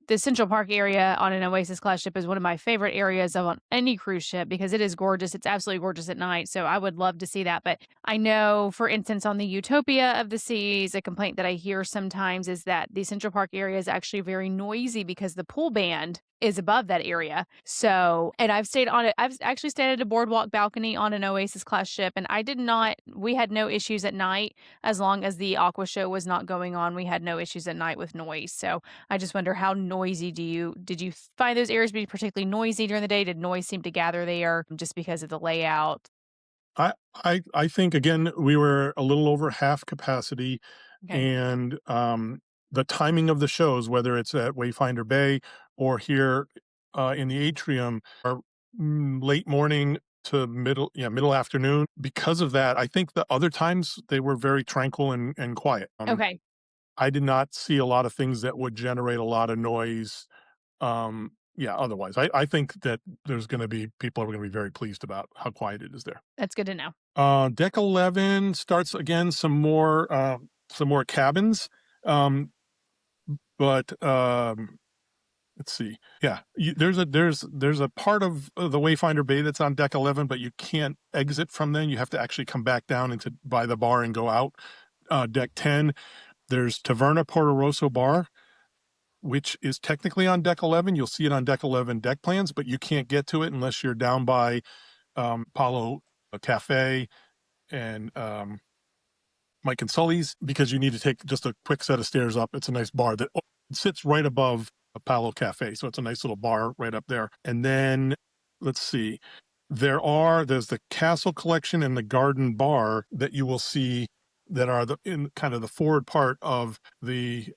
the Central Park area on an Oasis class ship is one of my favorite areas of on any cruise ship because it is gorgeous. It's absolutely gorgeous at night. So I would love to see that. But I know, for instance, on the Utopia of the Seas, a complaint that I hear sometimes is that the Central Park area is actually very noisy because the pool band is above that area. So, and I've actually stayed at a boardwalk balcony on an Oasis class ship, and we had no issues at night as long as the Aqua show was not going on. We had no issues at night with noise. So, I just wonder how noisy did you find those areas to be particularly noisy during the day? Did noise seem to gather there just because of the layout? I think again we were a little over half capacity, Okay. and the timing of the shows, whether it's at Wayfinder Bay or here in the atrium, are late morning to middle afternoon. Because of that, I think the other times they were very tranquil and quiet. Okay. I did not see a lot of things that would generate a lot of noise. Yeah, otherwise, I think that people are going to be very pleased about how quiet it is there. That's good to know. Deck 11 starts again some more cabins. Um, but let's see. Yeah, there's a part of the Wayfinder Bay that's on deck 11, but you can't exit from then. You have to actually come back down into by the bar and go out. Deck 10, there's Taverna Porto Rosso Bar, which is technically on deck 11. You'll see it on deck 11 deck plans, but you can't get to it unless you're down by Palo Cafe and Mike and Sully's, because you need to take just a quick set of stairs up. It's a nice bar that sits right above a Palo Cafe. So it's a nice little bar right up there. And then let's see, there's the Castle Collection and the Garden Bar that you will see that are in kind of the forward part of the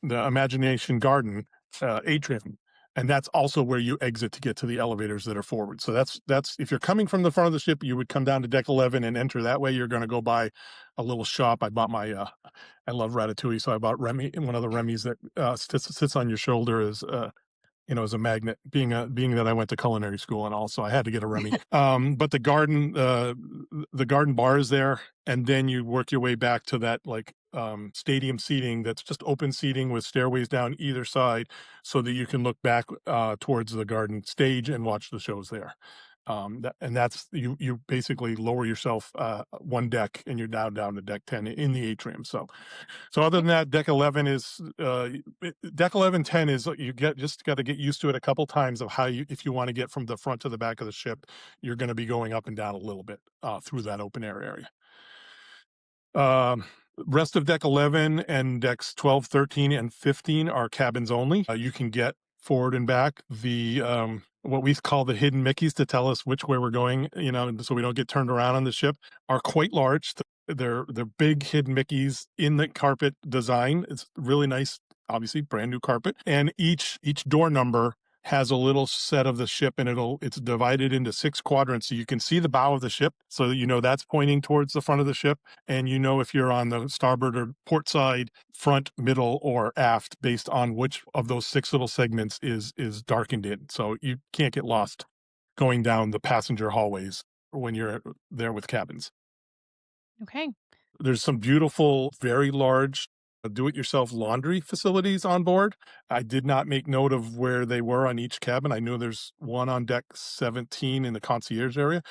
Imagination Garden atrium. and that's also where you exit to get to the elevators that are forward. So that's if you're coming from the front of the ship, you would come down to deck 11 and enter that way. You're going to go by a little shop. I bought my I love ratatouille, so I bought Remy, one of the Remy's that sits on your shoulder is as a magnet, being that I went to culinary school, and also I had to get a Remy. But the garden bar is there, and then you work your way back to that like stadium seating that's just open seating with stairways down either side, so that you can look back towards the garden stage and watch the shows there. That's you basically lower yourself one deck and you're down to deck 10 in the atrium. So other than that, deck 11 10 is you just got to get used to it a couple times of how if you want to get from the front to the back of the ship, you're going to be going up and down a little bit through that open air area. Um, Rest of deck 11 and decks 12, 13, and 15 are cabins only. You can get forward and back the what we call the hidden Mickeys to tell us which way we're going, so we don't get turned around on the ship, are quite large. They're big hidden Mickeys in the carpet design. It's really nice, obviously brand new carpet, and each door number has a little set of the ship, and it's divided into 6 quadrants, so you can see the bow of the ship, so that's pointing towards the front of the ship, and if you're on the starboard or port side, front, middle, or aft, based on which of those 6 little segments is darkened in, so you can't get lost going down the passenger hallways when you're there with cabins. Okay. There's some beautiful, very large do-it-yourself laundry facilities on board. I did not make note of where they were on each cabin. I knew there's one on deck 17 in the concierge area.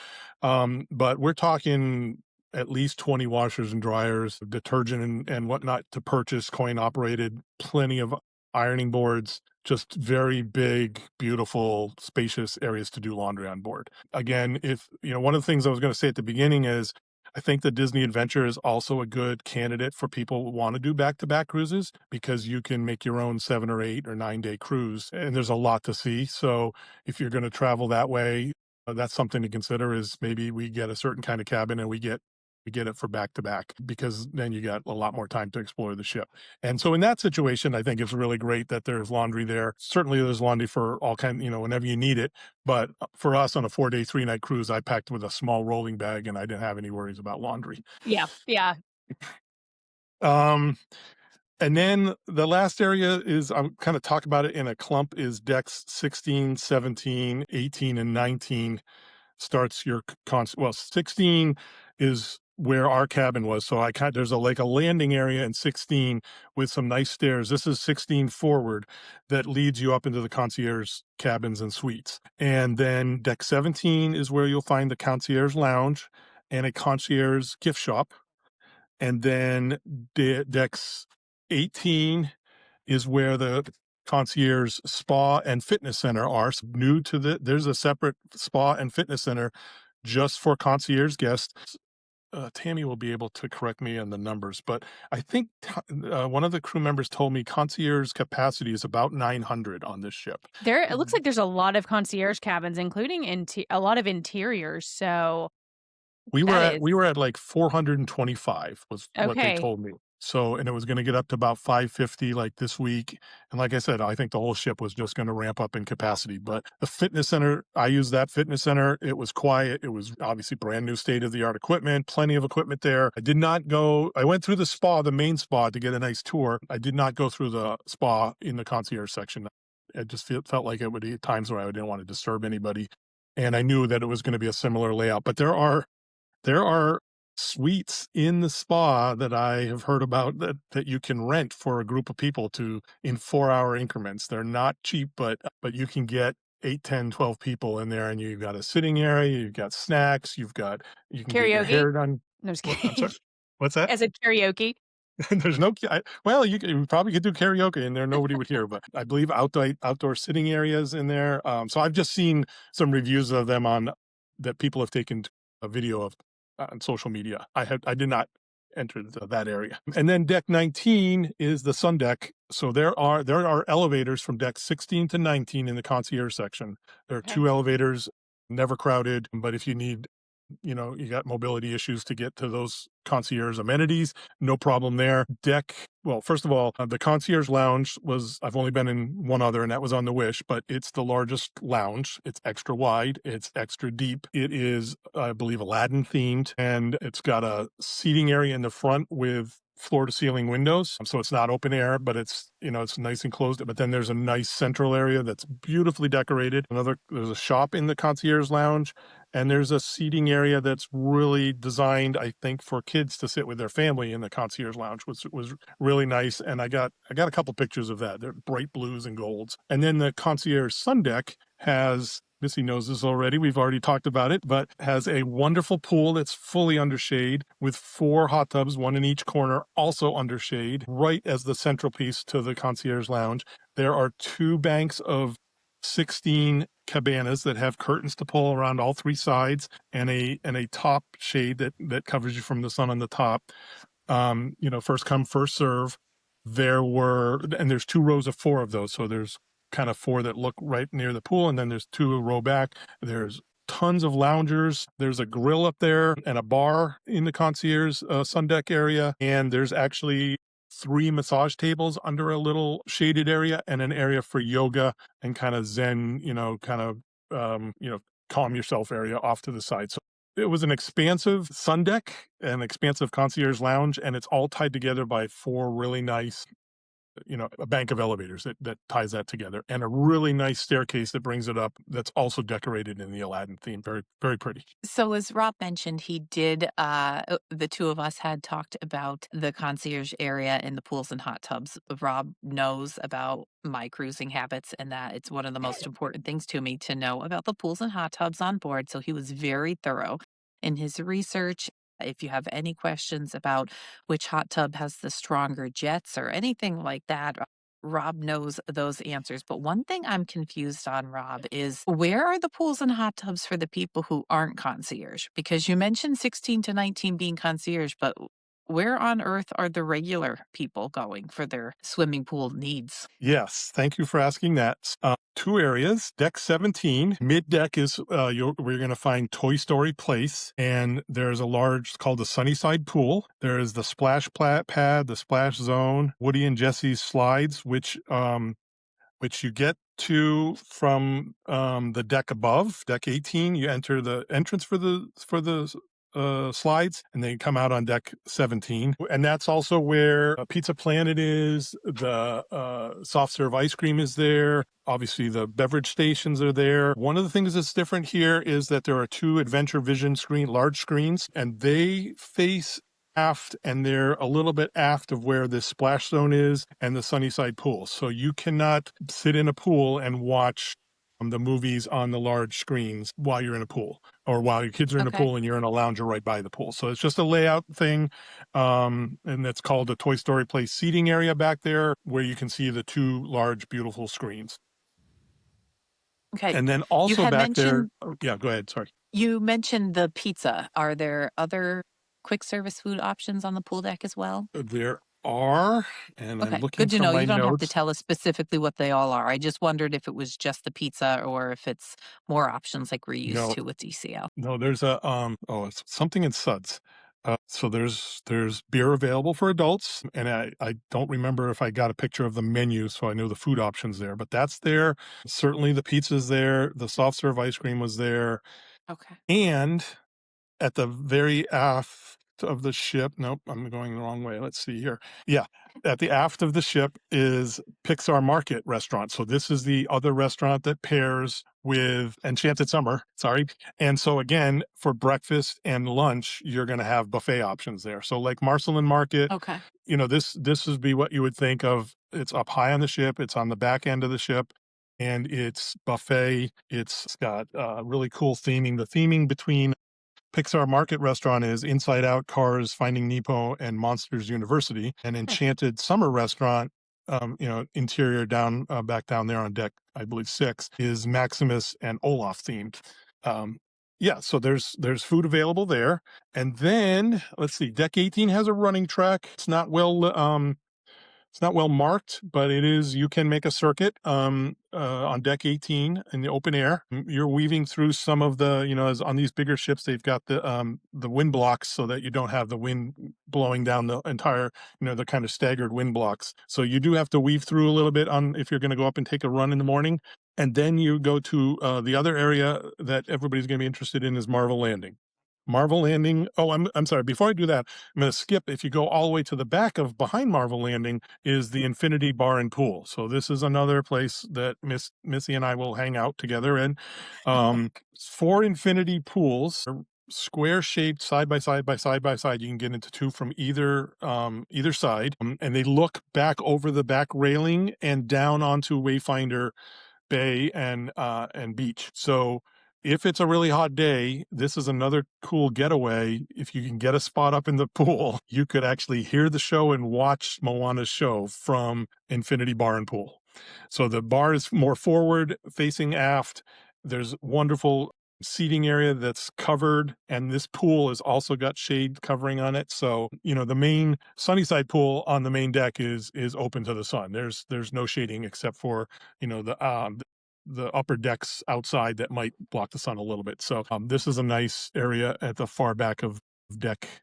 But we're talking at least 20 washers and dryers, detergent and whatnot to purchase, coin operated, plenty of ironing boards, just very big, beautiful, spacious areas to do laundry on board. Again, one of the things I was going to say at the beginning is I think the Disney Adventure is also a good candidate for people who want to do back-to-back cruises, because you can make your own 7 or 8 or 9-day cruise, and there's a lot to see. So if you're going to travel that way, that's something to consider, is maybe we get a certain kind of cabin and we get it for back-to-back, because then you got a lot more time to explore the ship. And so in that situation, I think it's really great that there's laundry there. Certainly there's laundry for all whenever you need it. But for us on a 4-day, 3-night cruise, I packed with a small rolling bag and I didn't have any worries about laundry. Yeah. Yeah. Um, and then the last area is, I'm kind of talk about it in a clump, is decks 16, 17, 18, and 19 starts your 16 is where our cabin was. So there's a landing area in 16 with some nice stairs. This is 16 forward that leads you up into the concierge cabins and suites. And then deck 17 is where you'll find the concierge lounge and a concierge gift shop. And then decks 18 is where the concierge spa and fitness center are. So there's a separate spa and fitness center just for concierge guests. Tammy will be able to correct me on the numbers, but I think one of the crew members told me concierge capacity is about 900 on this ship. It looks like there's a lot of concierge cabins, including a lot of interiors. So we were at like 425 was what they okay. told me. So, and it was going to get up to about 550 like this week. And like I said, I think the whole ship was just going to ramp up in capacity. But the fitness center, I used that fitness center. It was quiet. It was obviously brand new state of the art equipment, plenty of equipment there. I went through the main spa to get a nice tour. I did not go through the spa in the concierge section. It just felt like it would be times where I didn't want to disturb anybody. And I knew that it was going to be a similar layout. But there are suites in the spa that I have heard about that you can rent for a group of people in 4-hour increments. They're not cheap, but you can get 8, 10, 12 people in there, and you've got a sitting area, you've got snacks, you can get your Karaoke? hair done. No, just I'm kidding. sorry. What's that? As a karaoke. There's no, you probably could do karaoke in there. Nobody would hear, but I believe outdoor sitting areas in there. So I've just seen some reviews of them that people have taken a video of on social media. I did not enter that area. And then deck 19 is the sun deck. So there are elevators from deck 16 to 19 in the concierge section. There are Okay. 2 elevators, never crowded, but if you need You got mobility issues to get to those concierge amenities. No problem there. Deck. Well, first of all, the concierge lounge was, I've only been in one other, and that was on the Wish, but it's the largest lounge. It's extra wide, it's extra deep. It is, I believe, Aladdin themed, and it's got a seating area in the front with floor to ceiling windows. So it's not open air, but it's nice and closed. But then there's a nice central area that's beautifully decorated. There's a shop in the concierge lounge, and there's a seating area that's really designed, I think, for kids to sit with their family in the concierge lounge, which was really nice. And I got a couple pictures of that. They're bright blues and golds. And then the concierge sun deck has, Missy knows this already, we've already talked about it, but has a wonderful pool that's fully under shade with 4 hot tubs, one in each corner, also under shade, right as the central piece to the concierge lounge. There are 2 banks of 16 cabanas that have curtains to pull around all 3 sides, and a top shade that covers you from the sun on the top. First come, first serve. There's 2 rows of 4 of those. So there's kind of 4 that look right near the pool, and then there's 2 a row back. There's tons of loungers. There's a grill up there and a bar in the concierge sun deck area. And there's actually 3 massage tables under a little shaded area, and an area for yoga and kind of Zen, calm yourself area off to the side. So it was an expansive sun deck, an expansive concierge lounge, and it's all tied together by 4 really nice, a bank of elevators that ties that together, and a really nice staircase that brings it up, that's also decorated in the Aladdin theme. Very, very pretty. So as Rob mentioned, he did, the 2 of us had talked about the concierge area and the pools and hot tubs. Rob knows about my cruising habits and that it's one of the most important things to me to know about the pools and hot tubs on board. So he was very thorough in his research. If you have any questions about which hot tub has the stronger jets or anything like that, Rob knows those answers. But one thing I'm confused on, Rob, is where are the pools and hot tubs for the people who aren't concierge? Because you mentioned 16 to 19 being concierge, but where on earth are the regular people going for their swimming pool needs? Yes, thank you for asking that. 2 areas. Deck 17, mid deck is we're going to find Toy Story Place, and there's a large, it's called the Sunnyside Pool. There is the splash pad, the splash zone, Woody and Jesse's slides, which you get to from the deck above, deck 18. You enter the entrance for the slides, and they come out on deck 17. And that's also where Pizza Planet is. The soft serve ice cream is there. Obviously, the beverage stations are there. One of the things that's different here is that there are 2 Adventure Vision large screens, and they face aft, and they're a little bit aft of where the splash zone is and the Sunnyside pool. So you cannot sit in a pool and watch the movies on the large screens while you're in a pool, or while your kids are in a Okay. pool and you're in a lounger right by the pool. So it's just a layout thing. And that's called the Toy Story Place seating area back there, where you can see the 2 large, beautiful screens. Okay. And then You also had back there, mentioned oh, yeah, go ahead. Sorry. you mentioned the pizza. Are there other quick service food options on the pool deck as well? There are, and I'm Okay, looking good to from know. my You don't have to notes. tell us specifically what they all are. I just wondered if it was just the pizza or if it's more options like we're used No, to with DCL. no, there's it's something in Suds. So there's beer available for adults, and I don't remember if I got a picture of the menu, so I know the food options there, but that's there. Certainly the pizza's there, the soft serve ice cream was there, Okay. and at the very aft of the ship, nope, I'm going the wrong way. Let's see here. Yeah, at the aft of the ship is Pixar Market restaurant. So this is the other restaurant that pairs with Enchanted Summer. Sorry. And so again, for breakfast and lunch, you're going to have buffet options there. So like Marcelin Market, Okay. this would be what you would think of. It's up high on the ship. It's on the back end of the ship, and it's buffet. It's got really cool theming. The theming between Pixar Market Restaurant is Inside Out, Cars, Finding Nemo, and Monsters University. And Hmm. Enchanted Summer Restaurant, interior down back down there on deck, I believe 6, is Maximus and Olaf themed. Um, yeah, so there's food available there. And then let's see, deck 18 has a running track. It's not well marked, but it is. You can make a circuit on deck 18 in the open air. You're weaving through some of the, as on these bigger ships, they've got the wind blocks so that you don't have the wind blowing down the entire, the kind of staggered wind blocks. So you do have to weave through a little bit on if you're going to go up and take a run in the morning, and then you go to the other area that everybody's going to be interested in is Marvel Landing. Marvel Landing. Oh, I'm sorry. Before I do that, I'm going to skip. If you go all the way to the back of behind Marvel Landing is the Infinity Bar and Pool. So this is another place that Missy and I will hang out together in. Four infinity pools, square shaped, side by side by side by side. You can get into two from either side, and they look back over the back railing and down onto Wayfinder Bay and beach. So if it's a really hot day, this is another cool getaway. If you can get a spot up in the pool, you could actually hear the show and watch Moana's show from Infinity Bar and Pool. So the bar is more forward facing aft. There's wonderful seating area that's covered, and this pool has also got shade covering on it. So the main Sunnyside pool on the main deck is open to the sun. There's no shading except for the upper decks outside that might block the sun a little bit. So this is a nice area at the far back of deck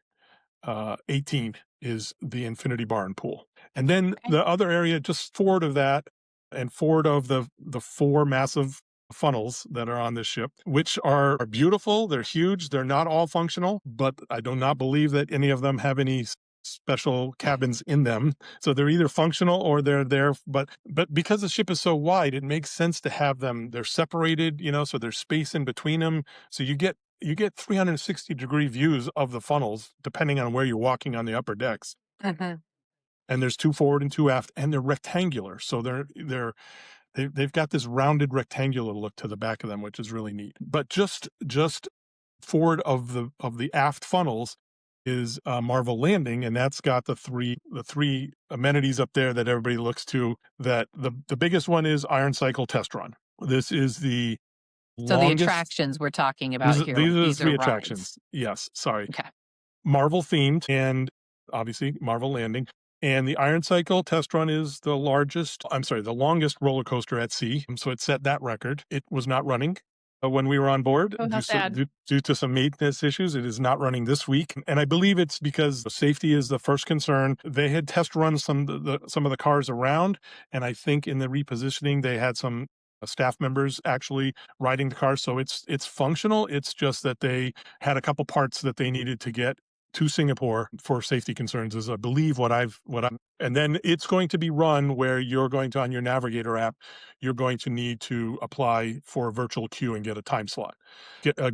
18 is the Infinity Bar and Pool. And then Okay. the other area just forward of that and forward of the four massive funnels that are on this ship, which are beautiful. They're huge. They're not all functional, but I do not believe that any of them have any special cabins in them. So they're either functional or they're there, but because the ship is so wide, it makes sense to have them. They're separated, so there's space in between them. So you get 360-degree views of the funnels depending on where you're walking on the upper decks. Mhm. And there's two forward and two aft, and they're rectangular. So they've got this rounded rectangular look to the back of them, which is really neat. But just forward of the aft funnels is Marvel Landing, and that's got the three amenities up there that everybody looks to. That the biggest one is Iron Cycle Test Run. This is the So the longest. attractions we're talking about These are, here, these are the these are three rides. attractions. Yes, sorry. Okay. Marvel themed and obviously Marvel Landing. And the Iron Cycle Test Run is the longest roller coaster at sea. So it set that record. It was not running when we were on board Oh, how sad. due to some maintenance issues. It is not running this week. And I believe it's because safety is the first concern. They had test run some of the cars around. And I think in the repositioning, they had some staff members actually riding the car. So it's functional. It's just that they had a couple parts that they needed to get to Singapore for safety concerns is I believe and then it's going to be run where you're going to, on your navigator app, you're going to need to apply for a virtual queue and get a time slot.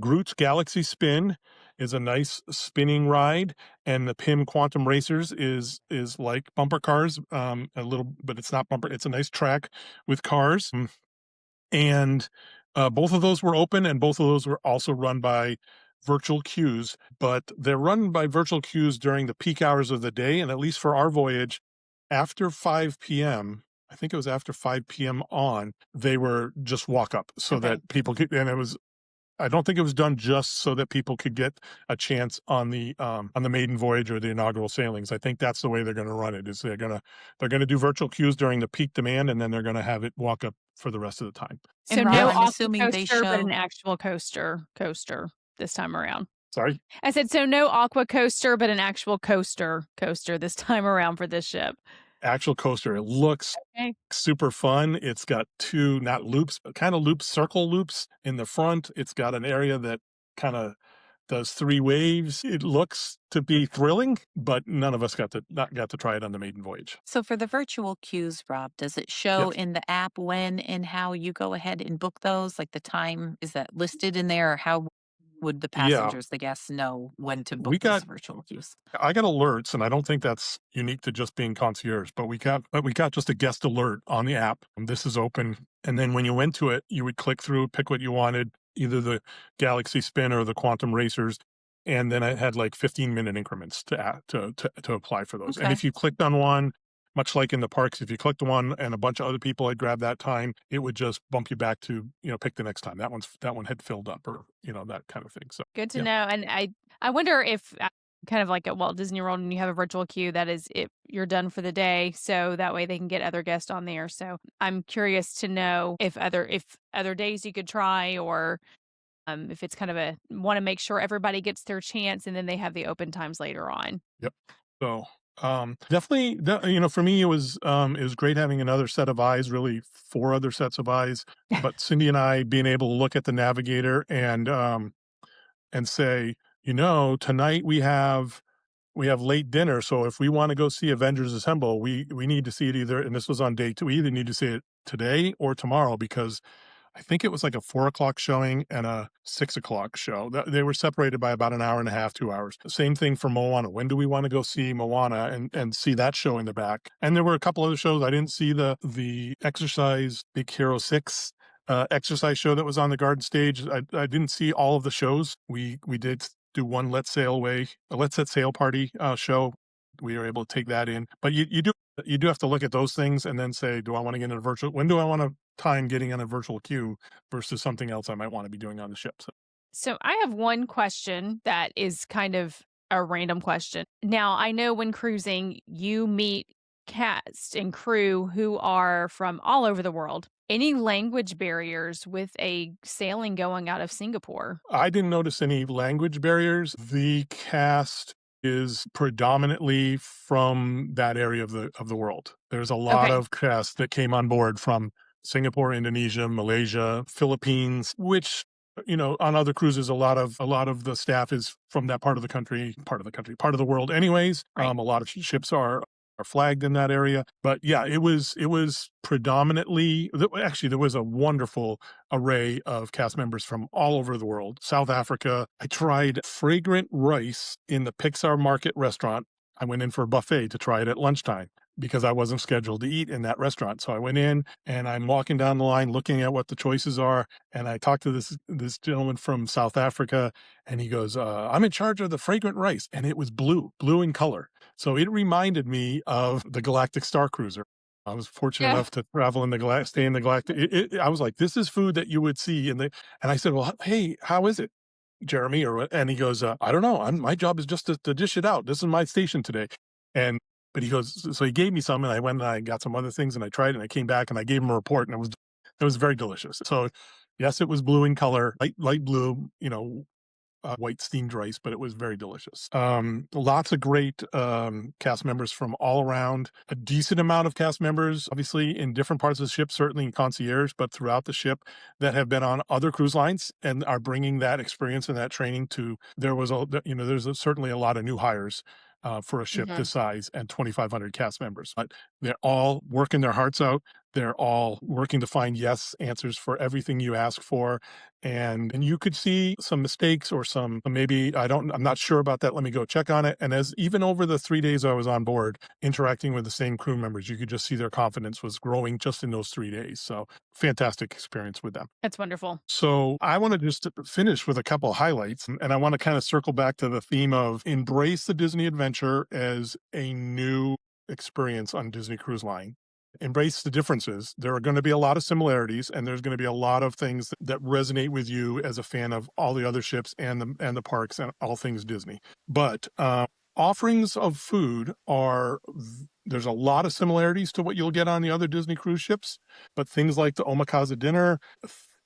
Groot's Galaxy Spin is a nice spinning ride, and the PIM Quantum Racers is like bumper cars, a little, but it's not bumper. It's a nice track with cars. And both of those were open, and both of those were also run by virtual queues, but they're run by virtual queues during the peak hours of the day. And at least for our voyage, after 5 p.m., I think it was after 5 p.m. on, they were just walk up so Okay. that people could, and I don't think it was done just so that people could get a chance on the maiden voyage or the inaugural sailings. I think that's the way they're going to run it. Is they're going to do virtual queues during the peak demand, and then they're going to have it walk up for the rest of the time. So And Rob, no I'm aqua assuming they coaster, but an show. actual coaster this time around. Sorry. I said, so no aqua coaster, but an actual coaster this time around for this ship. Actual coaster. It looks Okay. super fun. It's got two, not loops, but kind of loops, circle loops in the front. It's got an area that kind of does three waves. It looks to be thrilling, but none of us got to try it on the maiden voyage. So for the virtual queues, Rob, does it show Yep. in the app when and how you go ahead and book those? Like the time, is that listed in there, or how would the Yeah. passengers, the guests, know when to book We those got virtual queues? I got alerts, and I don't think that's unique to just being concierge, but we got just a guest alert on the app. This is open, and then when you went to it, you would click through, pick what you wanted, either the Galaxy Spin or the Quantum Racers, and then it had like 15-minute increments to apply for those. And Okay. if you clicked on one, much like in the parks, if you clicked one and a bunch of other people had grabbed that time, it would just bump you back to pick the next time. That one had filled up, or that kind of thing. So Good to yeah. know. And I wonder if kind of like at Walt Disney World when you have a virtual queue, that is it, you're done for the day, so that way they can get other guests on there. So I'm curious to know if other days you could try, or if it's kind of a want to make sure everybody gets their chance and then they have the open times later on. Yep. So, definitely, for me, it was great having another set of eyes, really 4 other sets of eyes, but Cindy and I being able to look at the navigator and say, "Tonight we have late dinner, so if we wanna go see Avengers Assemble, we need to see it either," and this was on day 2, "we either need to see it today or tomorrow," because I think it was like a 4 o'clock showing and a 6 o'clock show. They were separated by about an hour and a half, 2 hours. Same thing for Moana. When do we wanna go see Moana and see that show in the back? And there were a couple other shows. I didn't see the exercise Big Hero 6, exercise show that was on the garden stage. I didn't see all of the shows. We did do one Let's Set Sail party, show. We were able to take that in. But you do have to look at those things and then say, "Do I wanna get in a virtual when do I wanna time getting on a virtual queue versus something else I might wanna be doing on the ship?" So So I have one question that is kind of a random question. Now, I know when cruising, you meet cast and crew who are from all over the world. Any language barriers with a sailing going out of Singapore? I didn't notice any language barriers. The cast is predominantly from that area of the world. There's a lot Okay, of cast that came on board from Singapore, Indonesia, Malaysia, Philippines, which on other cruises, a lot of the staff is from that part of the world. Anyways, right. a lot of ships are flagged in that area, but yeah, it was predominantly. Actually, there was a wonderful array of cast members from all over the world. South Africa. I tried fragrant rice in the Pixar Market restaurant. I went in for a buffet to try it at lunchtime because I wasn't scheduled to eat in that restaurant. So I went in and I'm walking down the line looking at what the choices are. And I talked to this gentleman from South Africa and he goes, I'm in charge of the fragrant rice. And it was blue in color. So it reminded me of the Galactic Star Cruiser. I was fortunate Yeah. enough to travel in stay in the Galactic. I was like, this is food that you would see and I said, well, hey, how is it, Jeremy? And he goes, I don't know. My job is just to dish it out. This is my station today. And but he goes, so he gave me some, and I went and I got some other things, and I tried, and I came back and I gave him a report, and it was very delicious. So yes, it was blue in color, light blue, white steamed rice, but it was very delicious. Lots of great cast members from all around. A decent amount of cast members, obviously, in different parts of the ship, certainly in concierge, but throughout the ship that have been on other cruise lines and are bringing that experience and that training to. Certainly a lot of new hires. For a ship Mhm. this size and 2,500 cast members, but they're all working their hearts out. They're all working to find yes answers for everything you ask for, and you could see some mistakes or some maybe I'm not sure about that. Let me go check on it. And as even over the 3 days I was on board interacting with the same crew members, you could just see their confidence was growing just in those 3 days. So fantastic experience with them. That's wonderful. So I want to just finish with a couple of highlights, and I want to kind of circle back to the theme of embrace the Disney adventure as a new experience on Disney Cruise Line. Embrace the differences. There are going to be a lot of similarities, and there's going to be a lot of things that resonate with you as a fan of all the other ships and the parks and all things Disney. But offerings of food there's a lot of similarities to what you'll get on the other Disney cruise ships, but things like the omakase dinner,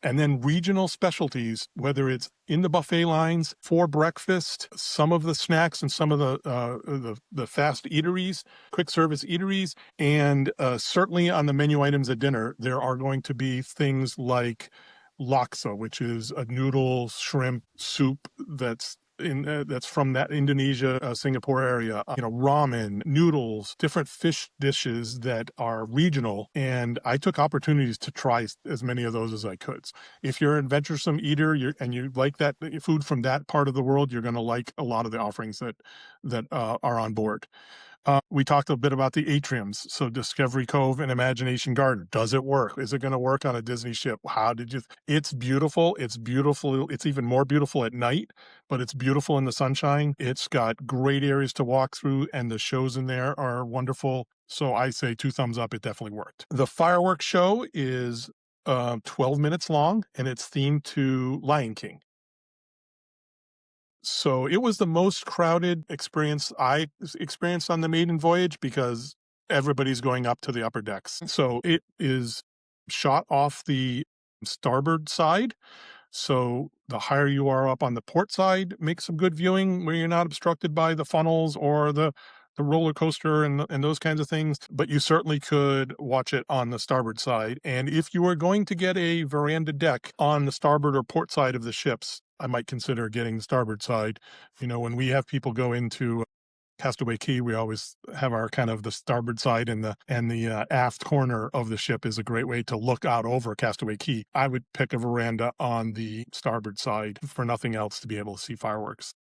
and then regional specialties, whether it's in the buffet lines for breakfast, some of the snacks and some of the fast eateries, quick service eateries, and certainly on the menu items at dinner, there are going to be things like laksa, which is a noodle shrimp soup that's from that Indonesia, Singapore area. Ramen, noodles, different fish dishes that are regional, and I took opportunities to try as many of those as I could. If you're an adventuresome eater, and you like that food from that part of the world, you're going to like a lot of the offerings that are on board. We talked a bit about the atriums. So Discovery Cove and Imagination Garden. Does it work? Is it going to work on a Disney ship? How did you? It's beautiful. It's beautiful. It's even more beautiful at night, but it's beautiful in the sunshine. It's got great areas to walk through, and the shows in there are wonderful. So I say 2 thumbs up. It definitely worked. The fireworks show is 12 minutes long, and it's themed to Lion King. So it was the most crowded experience I experienced on the maiden voyage because everybody's going up to the upper decks. So it is shot off the starboard side. So the higher you are up on the port side makes some good viewing where you're not obstructed by the funnels or the roller coaster and those kinds of things. But you certainly could watch it on the starboard side. And if you are going to get a veranda deck on the starboard or port side of the ships, I might consider getting the starboard side. You know, when we have people go into Castaway Key, we always have our kind of the starboard side and the aft corner of the ship is a great way to look out over Castaway Key. I would pick a veranda on the starboard side for nothing else to be able to see fireworks.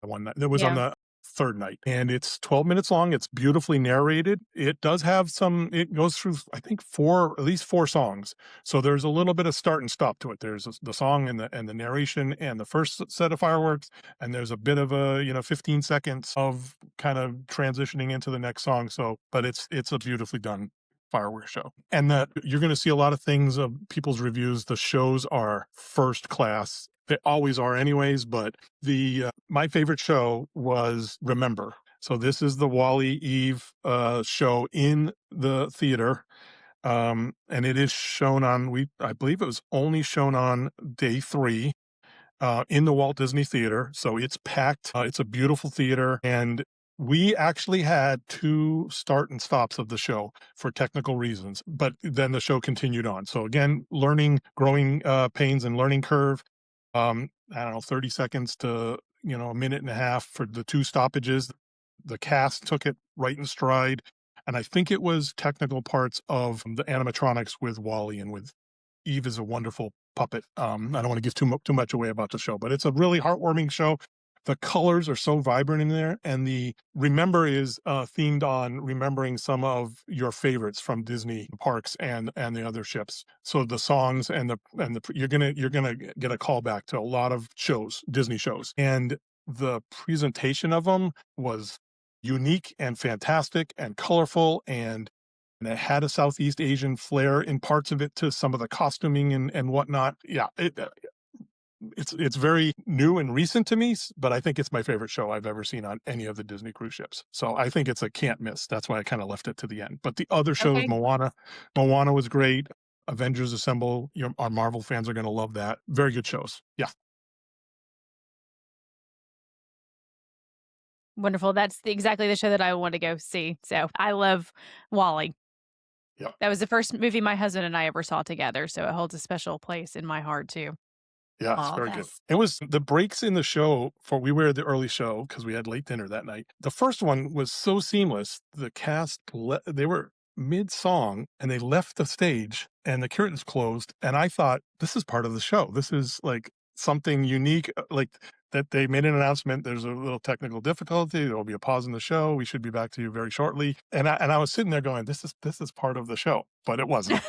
The one that was on Yeah. the third night, and it's 12 minutes long. It's beautifully narrated. It does have some. It goes through, I think, four at least four songs. So there's a little bit of start and stop to it. There's the song and the narration and the first set of fireworks, and there's a bit of a 15 seconds of kind of transitioning into the next song. So but it's a beautifully done fireworks show, and that you're going to see a lot of things of people's reviews. The shows are first class. They always are anyways, but the my favorite show was Remember. So this is the Wally Eve show in the theater, and it is shown on we I believe it was only shown on day 3 in the Walt Disney Theater. So it's packed. It's a beautiful theater. And we actually had 2 start and stops of the show for technical reasons, but then the show continued on. So again, growing pains and learning curve. I don't know, 30 seconds to, a minute and a half for the 2 stoppages. The cast took it right in stride. And I think it was technical parts of the animatronics with Wally and with Eve is a wonderful puppet. I don't want to give too much away about the show, but it's a really heartwarming show. The colors are so vibrant in there, and the Remember is themed on remembering some of your favorites from Disney parks and the other ships. So the songs and the you're gonna get a callback to a lot of shows, Disney shows, and the presentation of them was unique and fantastic and colorful and it had a Southeast Asian flair in parts of it to some of the costuming and whatnot. Yeah, it's very new and recent to me, but I think it's my favorite show I've ever seen on any of the Disney cruise ships. So I think it's a can't miss. That's why I kind of left it to the end. But the other shows, Okay. Moana was great. Avengers Assemble, our Marvel fans are going to love that. Very good shows. Yeah, Wonderful. That's exactly the show that I want to go see. So I love Wally. yeah. That was the first movie my husband and I ever saw together. So it holds a special place in my heart too. Yeah, it's Oh, very good. that's It was the breaks in the show for we were at the early show because we had late dinner that night. The first one was so seamless. The cast they were mid song and they left the stage and the curtains closed and I thought this is part of the show. This is like something unique like that they made an announcement there's a little technical difficulty, there will be a pause in the show. We should be back to you very shortly. And I was sitting there going this is part of the show, but it wasn't.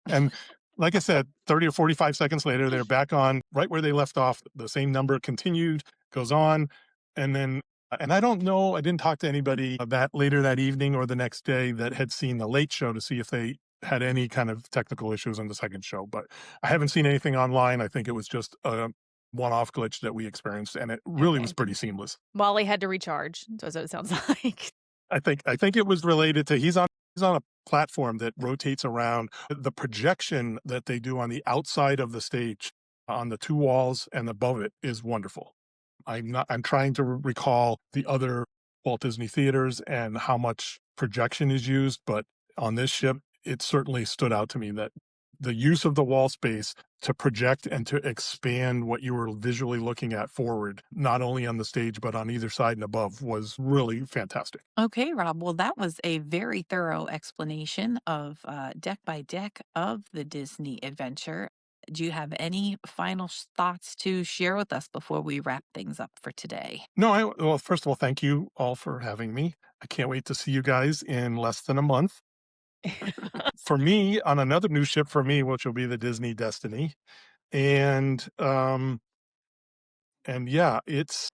And like I said, 30 or 45 seconds later, they're back on right where they left off. The same number continued, goes on. And then, and I don't know, I didn't talk to anybody that later that evening or the next day that had seen the late show to see if they had any kind of technical issues on the second show. But I haven't seen anything online. I think it was just a one off glitch that we experienced, and it really was Okay. pretty seamless. Wally had to recharge. That's what it sounds like. I think it was related to he's on a platform that rotates around. The projection that they do on the outside of the stage, on the 2 walls and above it is wonderful. I'm trying to recall the other Walt Disney theaters and how much projection is used, but on this ship, it certainly stood out to me that the use of the wall space to project and to expand what you were visually looking at forward, not only on the stage, but on either side and above, was really fantastic. okay, Rob. Well, that was a very thorough explanation of deck by deck of the Disney adventure. Do you have any final thoughts to share with us before we wrap things up for today? No, well, first of all, thank you all for having me. I can't wait to see you guys in less than a month. For me, on another new ship for me, which will be the Disney Destiny. And and yeah, it's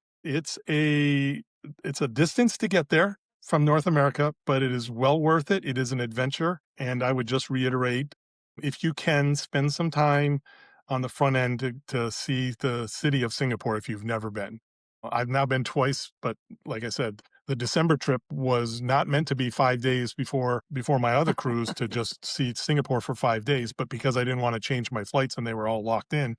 a it's a distance to get there from North America, but it is well worth it. It is an adventure, and I would just reiterate, if you can spend some time on the front end to see the city of Singapore if you've never been. I've now been twice, but like I said, the December trip was not meant to be 5 days before my other cruise to just see Singapore for 5 days, but because I didn't wanna change my flights and they were all locked in,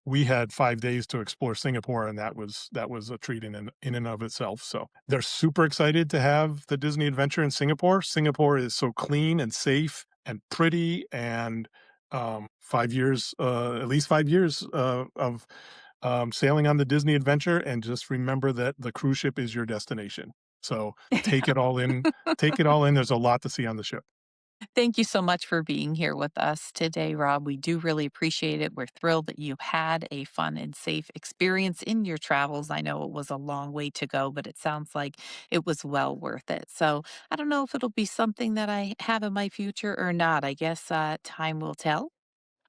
we had 5 days to explore Singapore, and that was a treat in and of itself. So, they're super excited to have the Disney adventure in Singapore. Singapore is so clean and safe and pretty, and, 5 years, at least 5 years, of sailing on the Disney Adventure, and just remember that the cruise ship is your destination. So take it all in. Take it all in. There's a lot to see on the ship. Thank you so much for being here with us today, Rob. We do really appreciate it. We're thrilled that you had a fun and safe experience in your travels. I know it was a long way to go, but it sounds like it was well worth it. So I don't know if it'll be something that I have in my future or not. I guess time will tell.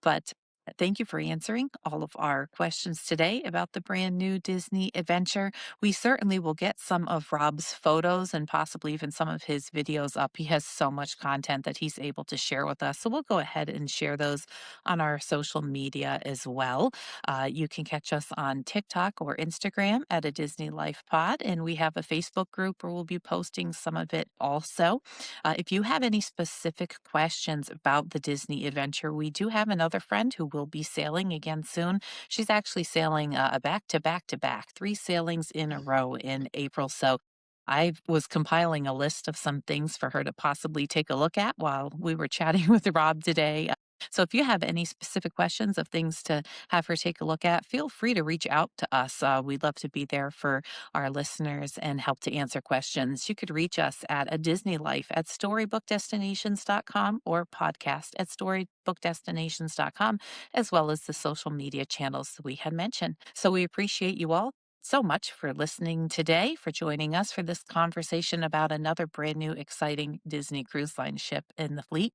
But thank you for answering all of our questions today about the brand new Disney adventure. We certainly will get some of Rob's photos and possibly even some of his videos up. He has so much content that he's able to share with us. So we'll go ahead and share those on our social media as well. You can catch us on TikTok or Instagram at a Disney Life Pod. And we have a Facebook group where we'll be posting some of it also. If you have any specific questions about the Disney adventure, we do have another friend who will be sailing again soon. She's actually sailing a back to back to back, 3 sailings in a row in April. So I was compiling a list of some things for her to possibly take a look at while we were chatting with Rob today. So if you have any specific questions of things to have her take a look at, feel free to reach out to us. We'd love to be there for our listeners and help to answer questions. You could reach us at a Disney Life at storybookdestinations.com or podcast at storybookdestinations.com, as well as the social media channels that we had mentioned. So we appreciate you all so much for listening today, for joining us for this conversation about another brand new exciting Disney Cruise Line ship in the fleet.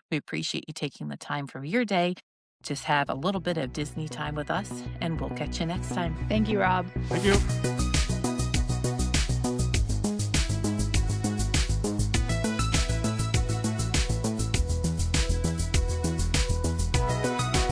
We appreciate you taking the time from your day to have a little bit of Disney time with us, and we'll catch you next time. Thank you, Rob. Thank you.